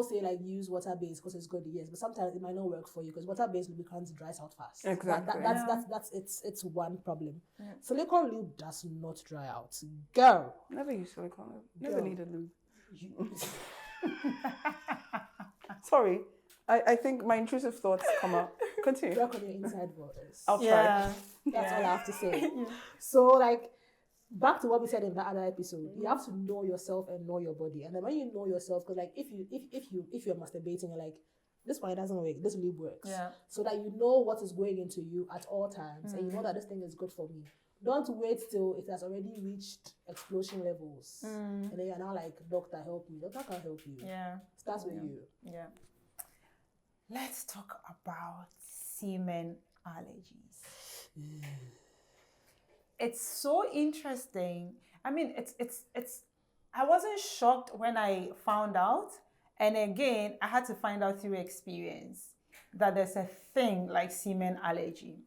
S4: say use water-based because it's good, yes, but sometimes it might not work for you because water-based lubricants dries out fast.
S3: Exactly.
S4: That's it's one problem. Silicone lube does not dry out. Girl.
S3: Never use silicone lube. Never need a lube. Sorry. I think my intrusive thoughts come up. Continue.
S4: Work on your inside waters.
S3: I'll try.
S4: That's all I have to say. So back to what we said in the other episode, you have to know yourself and know your body. And then when you know yourself, because if you're masturbating, you're like, this one doesn't work, this lube works. Yeah. So that you know what is going into you at all times, and you know that this thing is good for me. Don't wait till it has already reached explosion levels. And then you're now like, doctor, help me. Doctor can't help you.
S2: Yeah.
S4: Starts with you.
S2: Yeah. Let's talk about semen allergies. It's so interesting. I mean, it's I wasn't shocked when I found out. And again, I had to find out through experience that there's a thing like semen allergy.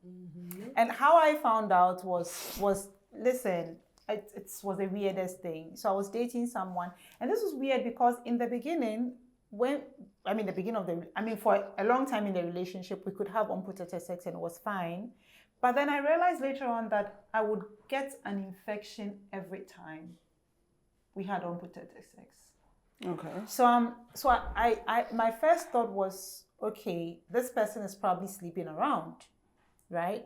S2: And how I found out was listen, it was the weirdest thing. So I was dating someone, and this was weird because in the beginning, for a long time in the relationship, we could have unprotected sex and it was fine. But then I realized later on that I would get an infection every time we had unprotected sex.
S3: Okay.
S2: So I my first thought was, okay, this person is probably sleeping around, right?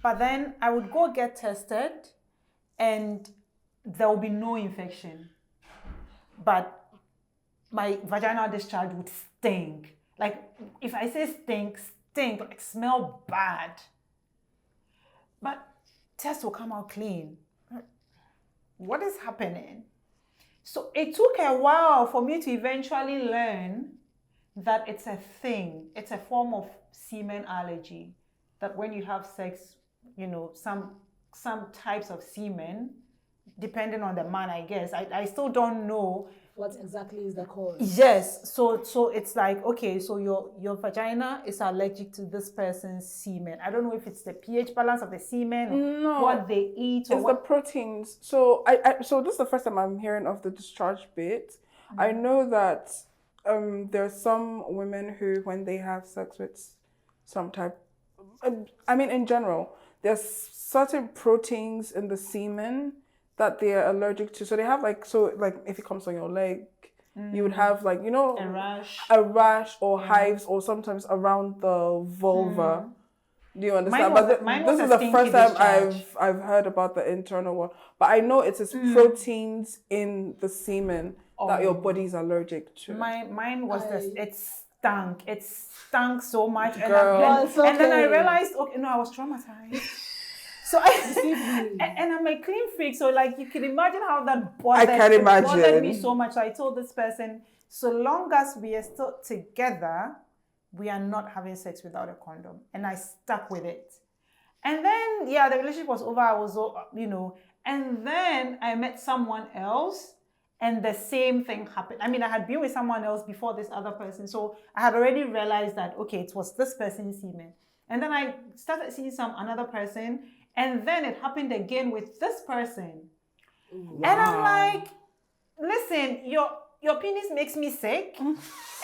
S2: But then I would go get tested and there will be no infection. But my vaginal discharge would stink. Like, if I say stink, like smell bad. But test will come out clean. What is happening? So it took a while for me to eventually learn that it's a thing. It's a form of semen allergy. That when you have sex, some types of semen, depending on the man, I guess. I still don't know
S4: what exactly is the cause.
S2: Yes. So it's like, okay, so your vagina is allergic to this person's semen. I don't know if it's the pH balance of the semen, or what they eat, or
S3: it's the proteins. So so this is the first time I'm hearing of the discharge bit. I know that there's some women who, when they have sex with some type, in general, there's certain proteins in the semen that they are allergic to. So they have if it comes on your leg, you would have a rash or hives, or sometimes around the vulva. Do you understand? This is the first time I've heard about the internal one. But I know it is proteins in the semen that your body's allergic to.
S2: Mine was it stank. It stank so much.
S3: Girl.
S2: And then I realized, I was traumatized. So and I'm a clean freak, so you can imagine how that bothered me so much. So I told this person, so long as we are still together, we are not having sex without a condom. And I stuck with it. And then, the relationship was over. I was, and then I met someone else, and the same thing happened. I mean, I had been with someone else before this other person, so I had already realized that, okay, it was this person's semen. And then I started seeing another person, and then it happened again with this person. Wow. And I'm like, listen, your penis makes me sick,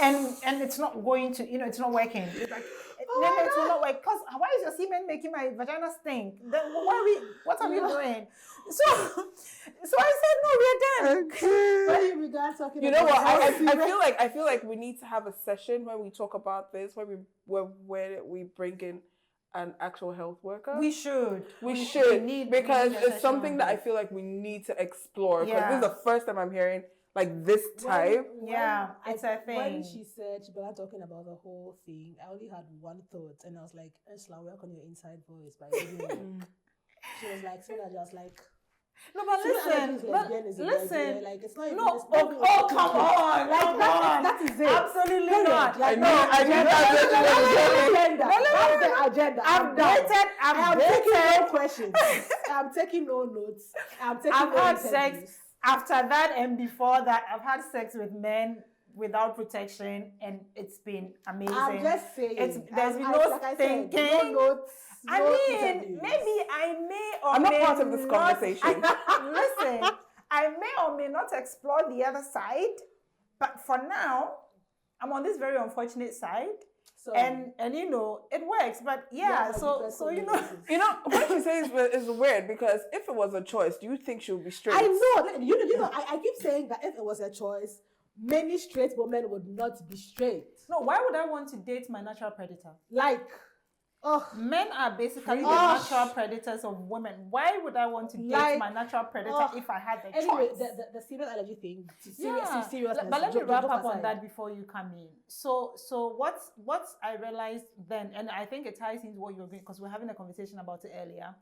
S2: and it's not going to, it's not working. It's like, it will not work. Because why is your semen making my vagina stink? Then what are we doing? So I said, no, we're done.
S3: Okay.
S4: What do you regard talking
S3: You know
S4: about?
S3: what? I feel like we need to have a session where we talk about this, where we bring in an actual health worker.
S2: We should.
S3: Because it's something that I feel like we need to explore. Because this is the first time I'm hearing like this type.
S2: It's a thing.
S4: When she said she began talking about the whole thing, I only had one thought, and I was like, Ursula, work on your inside voice by giving me. She was like, so that I was like,
S2: no, but listen.
S4: Like, it's not even.
S2: Oh, come on.
S4: Like, that is it.
S2: Absolutely not.
S3: I knew that.
S4: That's the agenda.
S2: I'm
S4: taking no questions. I'm taking no notes.
S2: I've had sex after that and before that. I've had sex with men without protection, and it's been amazing.
S4: I'm just saying.
S2: There's been no thinking.
S4: No notes.
S2: I mean, maybe I may or
S3: I'm
S2: may
S3: not part of this conversation.
S2: Listen, I may or may not explore the other side, but for now, I'm on this very unfortunate side. So, and it works. But so
S3: what she says is weird, because if it was a choice, do you think she would be straight?
S4: I know. I keep saying that if it was a choice, many straight women would not be straight.
S2: No, why would I want to date my natural predator? Men are basically the natural predators of women. Why would I want to date my natural predator if I had the choice?
S4: The semen allergy thing. Seriousness.
S2: But let me wrap up on that before you come in. So what I realized then, and I think it ties into what you're doing, because we're having a conversation about it earlier.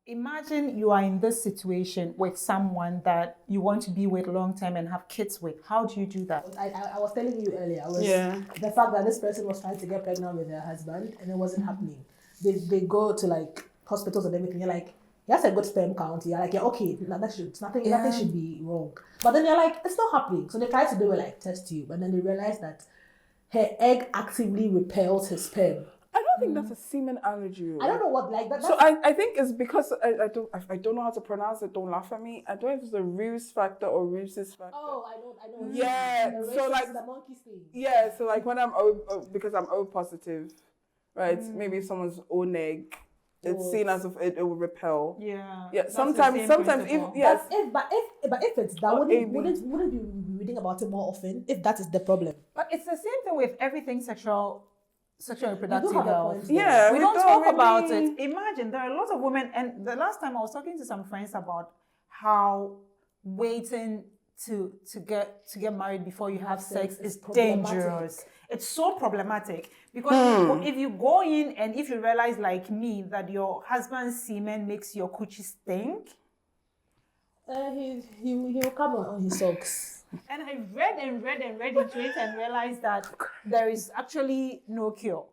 S2: Imagine you are in this situation with someone that you want to be with long term and have kids with. How do you do that?
S4: I was telling you earlier, the fact that this person was trying to get pregnant with her husband and it wasn't happening. They go to like hospitals and everything. You're like, he has a good sperm count. You're like, okay, nothing should be wrong. But then you're like, it's not happening. So they try to do test tube, and then they realize that her egg actively repels his sperm.
S3: I don't think that's a semen allergy.
S4: I don't know what that.
S3: So I think it's because I don't know how to pronounce it. Don't laugh at me. I don't know if it's a rhesus factor or rhesus factor.
S4: Oh, I know.
S3: Yeah. So like
S4: the monkey thing.
S3: Yeah. So like when I'm because I'm O positive, right? Maybe if someone's own egg, it's seen as if it will repel.
S2: Yeah.
S3: Yeah. Sometimes if yes.
S4: But if it's that, wouldn't you be reading about it more often if that is the problem?
S2: But it's the same thing with everything sexual reproductive health.
S3: Yeah,
S2: we don't talk about it. Imagine there are a lot of women, and the last time I was talking to some friends about how waiting to get married before you have sex is dangerous. It's so problematic because if you go in and if you realize like me that your husband's semen makes your coochie stink,
S4: he will come on his socks.
S2: And I read into it and realized that there is actually no cure.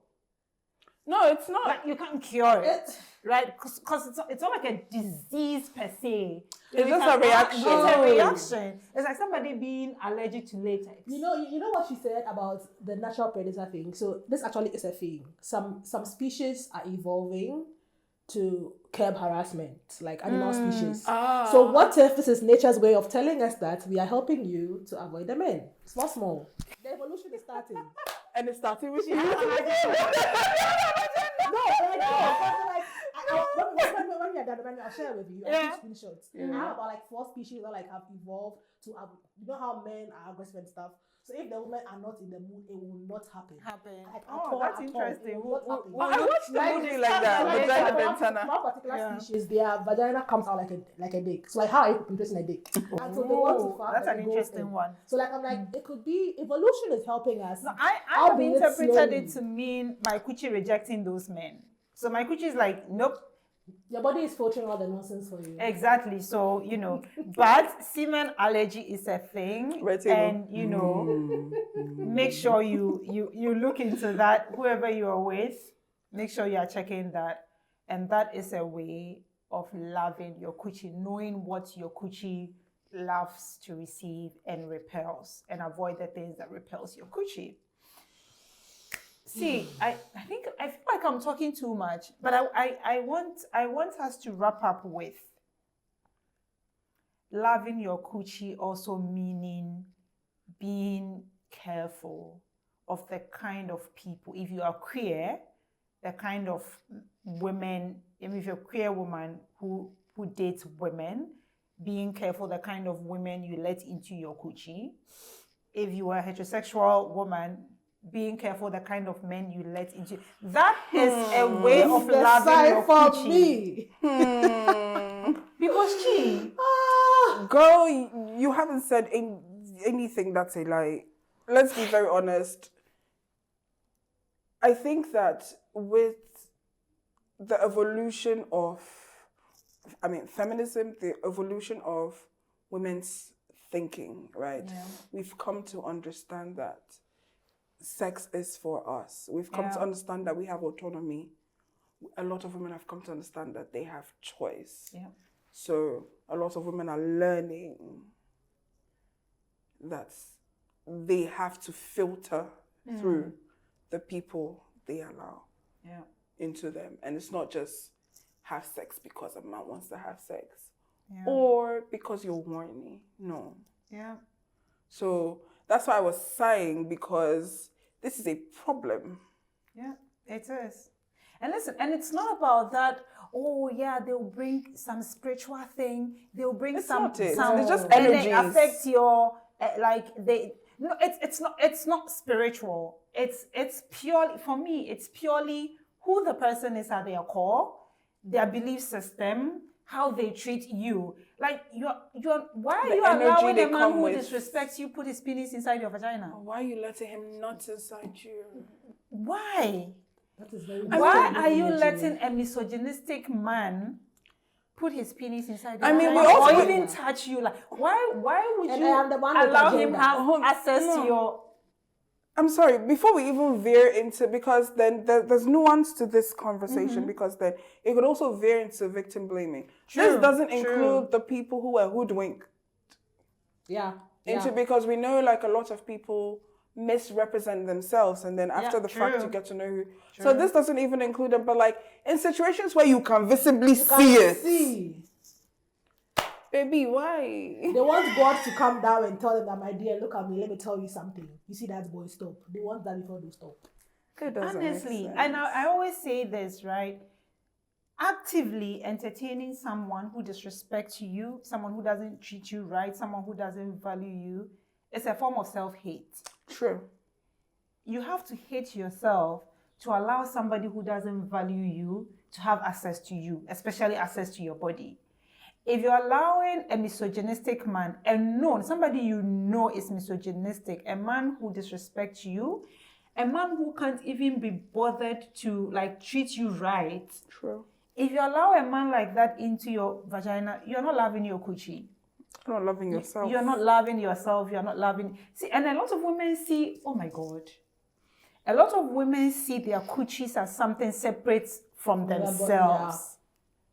S3: No, it's not.
S2: Like, you can't cure it, right? Because it's not like a disease per se.
S3: It's just a reaction.
S2: It's a reaction. It's like somebody being allergic to latex.
S4: You know what she said about the natural predator thing? So this actually is a thing. Some species are evolving to curb harassment, like animal species. So what if this is nature's way of telling us that we are helping you to avoid the men? Small. The evolution is starting.
S3: And it's starting with you.
S4: When we are done, I'll share with you. I'll take screenshots. I have about like 4 species that like have evolved to have, you know how men are aggressive and stuff. So if the women are not in the mood, it will not happen. Like,
S2: that's interesting.
S3: I watched the movie like that.
S4: One particular species, their vagina comes out like a dick. So like, how are you producing a dick? And so they want to fuck.
S2: That's an interesting one.
S4: So like, I'm like, it could be evolution is helping us.
S2: No, I have interpreted it to mean my coochie rejecting those men. So my coochie is like, nope.
S4: Your body is filtering all the nonsense for you. Exactly.
S2: So, but semen allergy is a thing. And, make sure you look into that. Whoever you are with, make sure you are checking that. And that is a way of loving your coochie, knowing what your coochie loves to receive and repels, and avoid the things that repels your coochie. See, I feel like I'm talking too much, but I want us to wrap up with loving your coochie also meaning being careful of the kind of people. If you are queer, the kind of women, if you're a queer woman who dates women, being careful the kind of women you let into your coochie. If you are a heterosexual woman, being careful the kind of men you let into. That is a way of loving your coochie. Because
S3: girl, you haven't said anything that's a lie. Let's be very honest. I think that with the evolution of, feminism, the evolution of women's thinking, right? Yeah. We've come to understand that sex is for us. We've come to understand that we have autonomy. A lot of women have come to understand that they have choice. Yeah. So a lot of women are learning that they have to filter through the people they allow into them. And it's not just have sex because a man wants to have sex or because you're horny. No. Yeah. So that's why I was sighing, because this is a problem.
S2: Yeah, it is. And listen, and it's not about that, oh yeah, they'll bring some spiritual thing, they'll bring
S3: it's
S2: some,
S3: it's just energies.
S2: And they affect your, it's not spiritual. It's purely, for me, it's purely who the person is at their core, their belief system, how they treat you. Like, why are you allowing a man who disrespects you put his penis inside your vagina?
S3: Why are you letting him not inside you?
S2: Why?
S4: That is very
S2: Why are you letting a misogynistic man put his penis inside your vagina or even touch you? Like, why would you allow him have access to your...
S3: I'm sorry, before we even veer into, because then there's nuance to this conversation, because then it could also veer into victim blaming. This doesn't include the people who are hoodwinked. Because we know like a lot of people misrepresent themselves, and then after the fact you get to know who. So this doesn't even include them, but like in situations where you can visibly see it. Baby, why?
S4: They want God to come down and tell them that, my dear, look at me, let me tell you something. You see that boy, stop. They want that before they stop.
S2: Honestly, and I always say this, right? Actively entertaining someone who disrespects you, someone who doesn't treat you right, someone who doesn't value you, it's a form of self-hate.
S3: True.
S2: You have to hate yourself to allow somebody who doesn't value you to have access to you, especially access to your body. If you're allowing a misogynistic man, somebody you know is misogynistic, a man who disrespects you, a man who can't even be bothered to like treat you right.
S3: True.
S2: If you allow a man like that into your vagina, you're not loving your coochie.
S3: You're not loving yourself.
S2: You're not loving yourself. You're not loving... See, and a lot of women see... Oh my God. A lot of women see their coochies as something separate from themselves.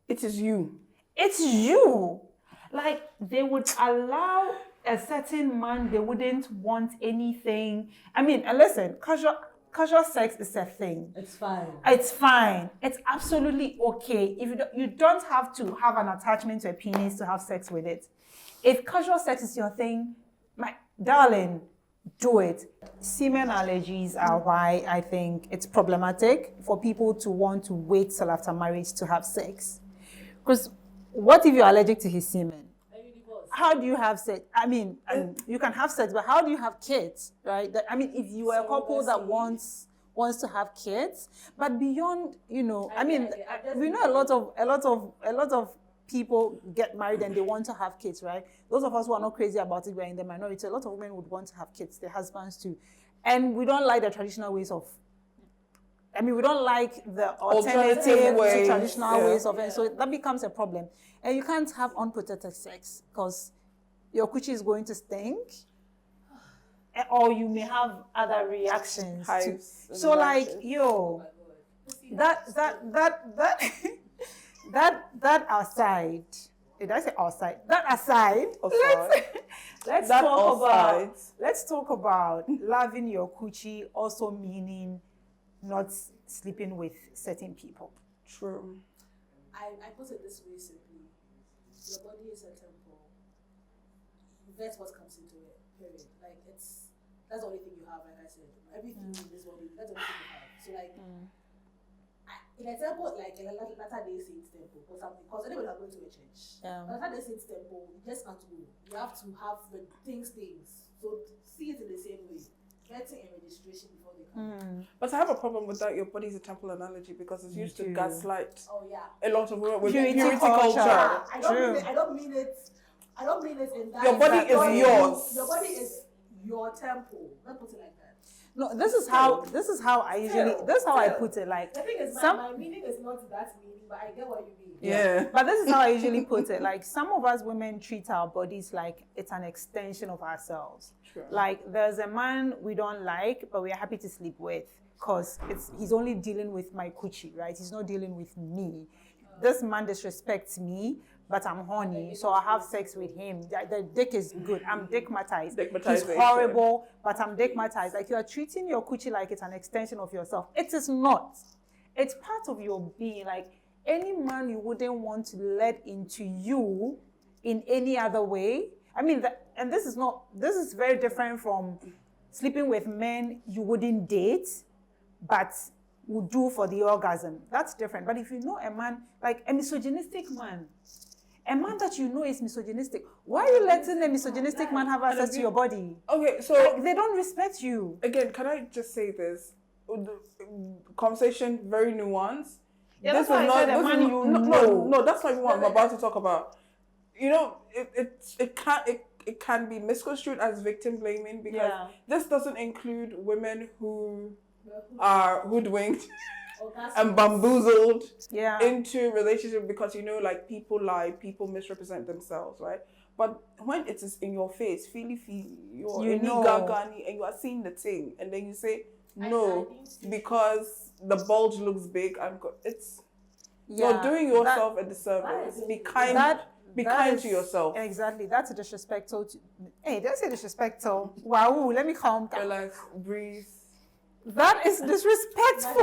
S3: It is you.
S2: It's you. Like, they would allow a certain man, they wouldn't want anything. I mean, and listen, casual sex is a thing.
S4: It's fine.
S2: It's fine. It's absolutely okay. If you don't have to have an attachment to a penis to have sex with it. If casual sex is your thing, my darling, do it. Semen allergies are why I think it's problematic for people to want to wait till after marriage to have sex. Because what if you're allergic to his semen? How do you have sex? I mean, you can have sex, but how do you have kids, right? If you are a couple that wants to have kids, but beyond, we know a lot of people get married and they want to have kids, right? Those of us who are not crazy about it, we're in the minority. A lot of women would want to have kids, their husbands too. And we don't like the traditional ways of... we don't like the alternative to traditional ways of it. So that becomes a problem. And you can't have unprotected sex because your coochie is going to stink. Or you may have other reactions. So like, that aside, did I say outside? That aside,
S3: Outside.
S2: let's
S3: That
S2: talk
S3: outside.
S2: about let's talk about loving your coochie also meaning not sleeping with certain people.
S3: True.
S4: I put it this way simply. Your body is a temple. That's what comes into it, period. Like, that's the only thing you have, like I said. Everything in this body, that's the only thing you have. So, like, in a temple, like a Latter-day Saints temple or something, because anybody are going to a church. Latter-day Saints temple, you just can't go. You have to have the things. So, see it in the same way. Getting a registration before they come.
S3: But I have a problem with that. Your body is a temple analogy because it's used to gaslight
S4: Oh, yeah.
S3: a lot of women with
S2: Purity
S3: purity
S2: culture.
S3: culture.
S4: I don't mean it in that.
S3: Your body is yours.
S4: Your body is your temple. Let's put it like that.
S2: No, this is how I usually I put it. Like
S4: The thing is,
S2: some
S4: my meaning is not that meaning, but I get what you mean.
S3: Yeah.
S2: But this is how I usually put it. Like some of us women treat our bodies like it's an extension of ourselves.
S3: True.
S2: Like there's a man we don't like, but we're happy to sleep with because he's only dealing with my coochie, right? He's not dealing with me. This man disrespects me, but I'm horny, so I have sex with him. The dick is good. I'm dickmatized. He's horrible, but I'm dickmatized. Like you are treating your coochie like it's an extension of yourself. It is not. It's part of your being. Like any man you wouldn't want to let into you in any other way. I mean, and this is very different from sleeping with men you wouldn't date, but would do for the orgasm. That's different. But if you know a man, like a misogynistic man, a man that you know is misogynistic, why are you letting a misogynistic man have access to your body?
S3: Okay, so
S2: Like, they don't respect you.
S3: again, can I just say this? The conversation very nuanced.
S2: Yeah,
S3: This
S2: that's why
S3: is
S2: I said a
S3: this
S2: man
S3: is-
S2: you
S3: no,
S2: know.
S3: No, that's not even what I'm about to talk about. You know, it can be misconstrued as victim blaming because this doesn't include women who are hoodwinked and bamboozled into relationship because like people lie, people misrepresent themselves, right? But when it is in your face, feely, you're in gagani and you are seeing the thing, and then you say no because the bulge looks big. You're doing yourself a disservice. Be kind. Be kind to yourself.
S2: Exactly. That's disrespectful. Hey, don't say disrespectful. Wow, let me calm down.
S3: Relax, breathe.
S2: That is disrespectful.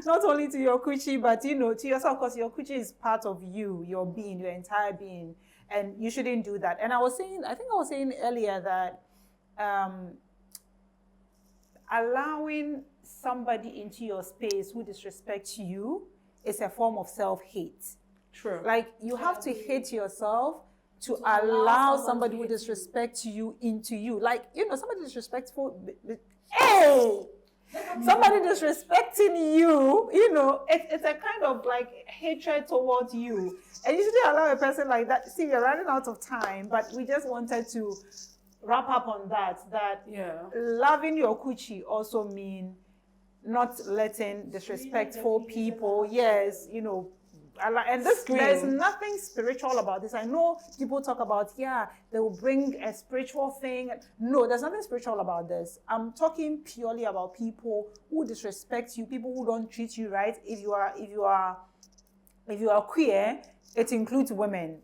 S2: Not only to your coochie, but to yourself, because your coochie is part of you, your being, your entire being, and you shouldn't do that. And I think I was saying earlier that allowing somebody into your space who disrespects you is a form of self-hate.
S3: True.
S2: Like you have to hate yourself to allow somebody who disrespects you into you. Like, somebody disrespectful. Hey! Somebody disrespecting you, it's a kind of like hatred towards you. And you shouldn't allow a person like that. See, we're running out of time, but we just wanted to wrap up on that loving your coochie also mean not letting disrespectful people, and there's nothing spiritual about this. I know people talk about, they will bring a spiritual thing. No, there's nothing spiritual about this. I'm talking purely about people who disrespect you, people who don't treat you right. If you are queer, it includes women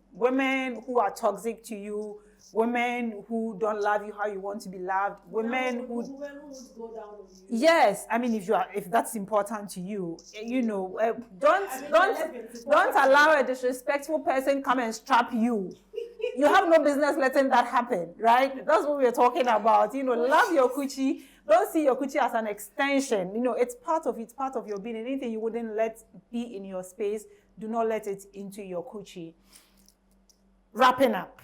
S2: who are toxic to you, women who don't love you how you want to be loved, women who
S4: go down on you.
S2: Yes, I mean if that's important to you, don't allow a disrespectful person come and strap you. You have no business letting that happen, right? That's what we're talking about. Love your coochie. Don't see your coochie as an extension. It's part of your being. Anything you wouldn't let be in your space, do not let it into your coochie. Wrapping up.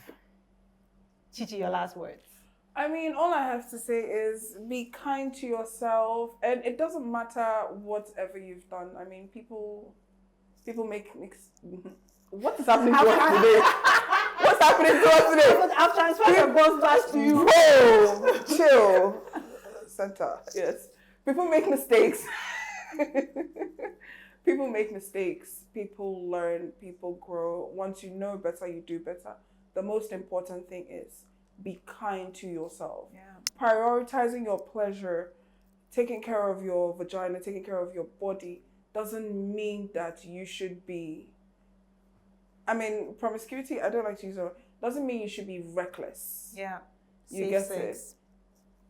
S2: Chichi, your last words.
S3: I mean, all I have to say is be kind to yourself, and it doesn't matter whatever you've done. I mean, people make what is happening to us today? What's happening to us today?
S2: I've transferred the boss back to you.
S3: Whoa, chill, center. Yes, people make mistakes. People make mistakes. People learn. People grow. Once you know better, you do better. The most important thing is be kind to yourself.
S2: Yeah.
S3: Prioritizing your pleasure, taking care of your vagina, taking care of your body doesn't mean that you should be I mean, promiscuity, I don't like to use it, doesn't mean you should be reckless.
S2: Yeah.
S3: You
S2: Safe
S3: get
S2: sex.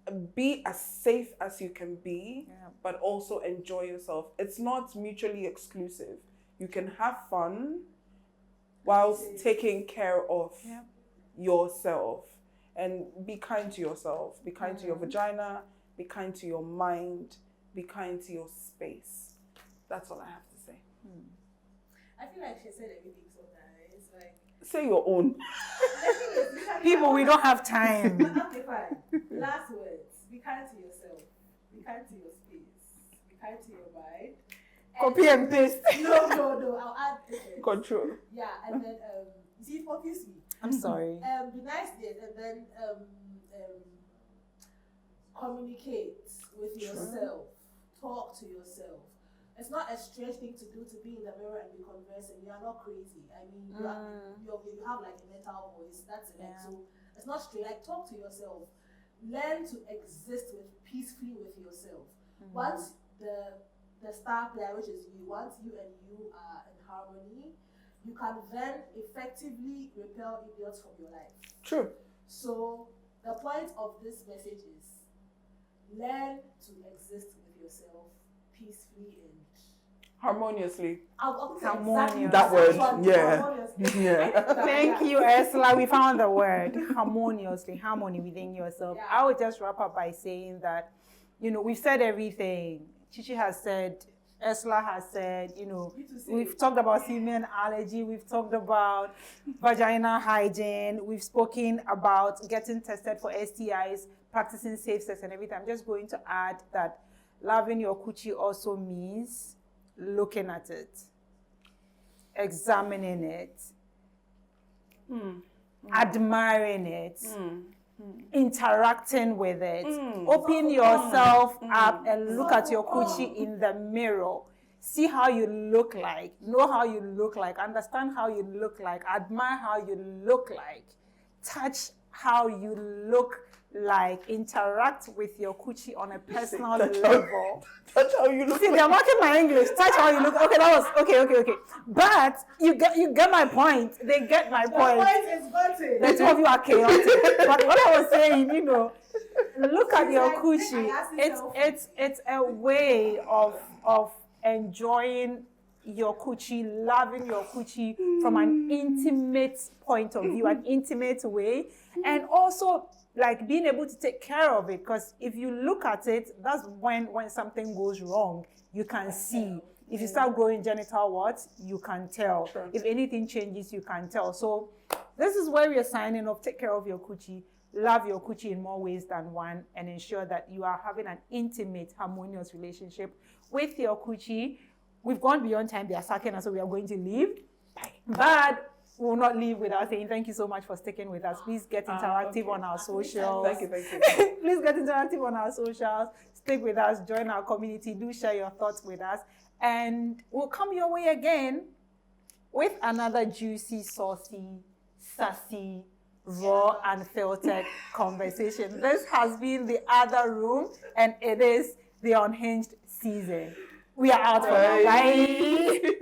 S3: it? Be as safe as you can be,
S2: Yeah.
S3: but also enjoy yourself. It's not mutually exclusive. You can have fun whilst taking care of
S2: Yeah.
S3: yourself. And be kind to yourself. Be kind to your vagina. Be kind to your mind. Be kind to your space. That's all I have to say.
S4: I feel like she said everything so nice. Like,
S3: Say your own.
S2: People, we don't have time.
S4: okay, fine. Last words. Be kind to yourself. Be kind to your space. Be kind to your mind.
S2: Copy and paste.
S4: No. I'll add it.
S3: Control.
S4: Yeah, and then you see, confuse me.
S2: I'm sorry.
S4: Be nice, yes, and then communicate with yourself. Talk to yourself. It's not a strange thing to do to be in the mirror and be conversing. You are not crazy. I mean, you have like a mental voice. That's it.
S2: Yeah.
S4: So it's not strange. Like, talk to yourself. Learn to exist peacefully with yourself. Once the star player, which is you, once you and you are in harmony, you can then effectively repel idiots from your life.
S3: True.
S4: So the point of this message is learn to exist with yourself peacefully and
S3: harmoniously.
S4: I'll say
S2: Harmonious.
S4: exactly
S3: That word,
S4: one,
S3: yeah.
S4: harmoniously.
S3: Yeah.
S2: Thank you, Ursula. We found the word harmoniously, harmony within yourself.
S4: Yeah.
S2: I would just wrap up by saying that, we've said everything. Chichi has said, Ursula has said, we've talked about semen allergy, we've talked about vaginal hygiene, we've spoken about getting tested for STIs, practicing safe sex and everything. I'm just going to add that loving your coochie also means looking at it, examining it, admiring it, interacting with it. Open yourself up and look at your coochie in the mirror. See how you look like, know how you look like, understand how you look like, admire how you look like, touch how you look like, interact with your coochie on a personal level.
S3: That's how you look.
S2: See, they're marking my English. Touch how you look. Okay, that was okay. But you get my point. They get my point.
S4: The point is gotten.
S2: The two of you are chaotic. But what I was saying, look at your
S4: like,
S2: coochie. It's a way of enjoying your coochie, loving your coochie from an intimate point of view, an intimate way, and also like being able to take care of it. Because if you look at it, that's when something goes wrong, you can see. If you start growing genital warts, you can tell.
S3: Sure.
S2: If anything changes, you can tell. So this is where we are signing off. Take care of your coochie, love your coochie in more ways than one, and ensure that you are having an intimate, harmonious relationship with your coochie. We've gone beyond time. They are sacking us, so we are going to leave. But we will not leave without saying thank you so much for sticking with us. Please get interactive on our socials.
S3: Thank you.
S2: Please get interactive on our socials. Stick with us. Join our community. Do share your thoughts with us. And we'll come your way again with another juicy, saucy, sassy, raw, unfiltered conversation. This has been The Other Room, and it is the Unhinged season. We are out for now. Bye.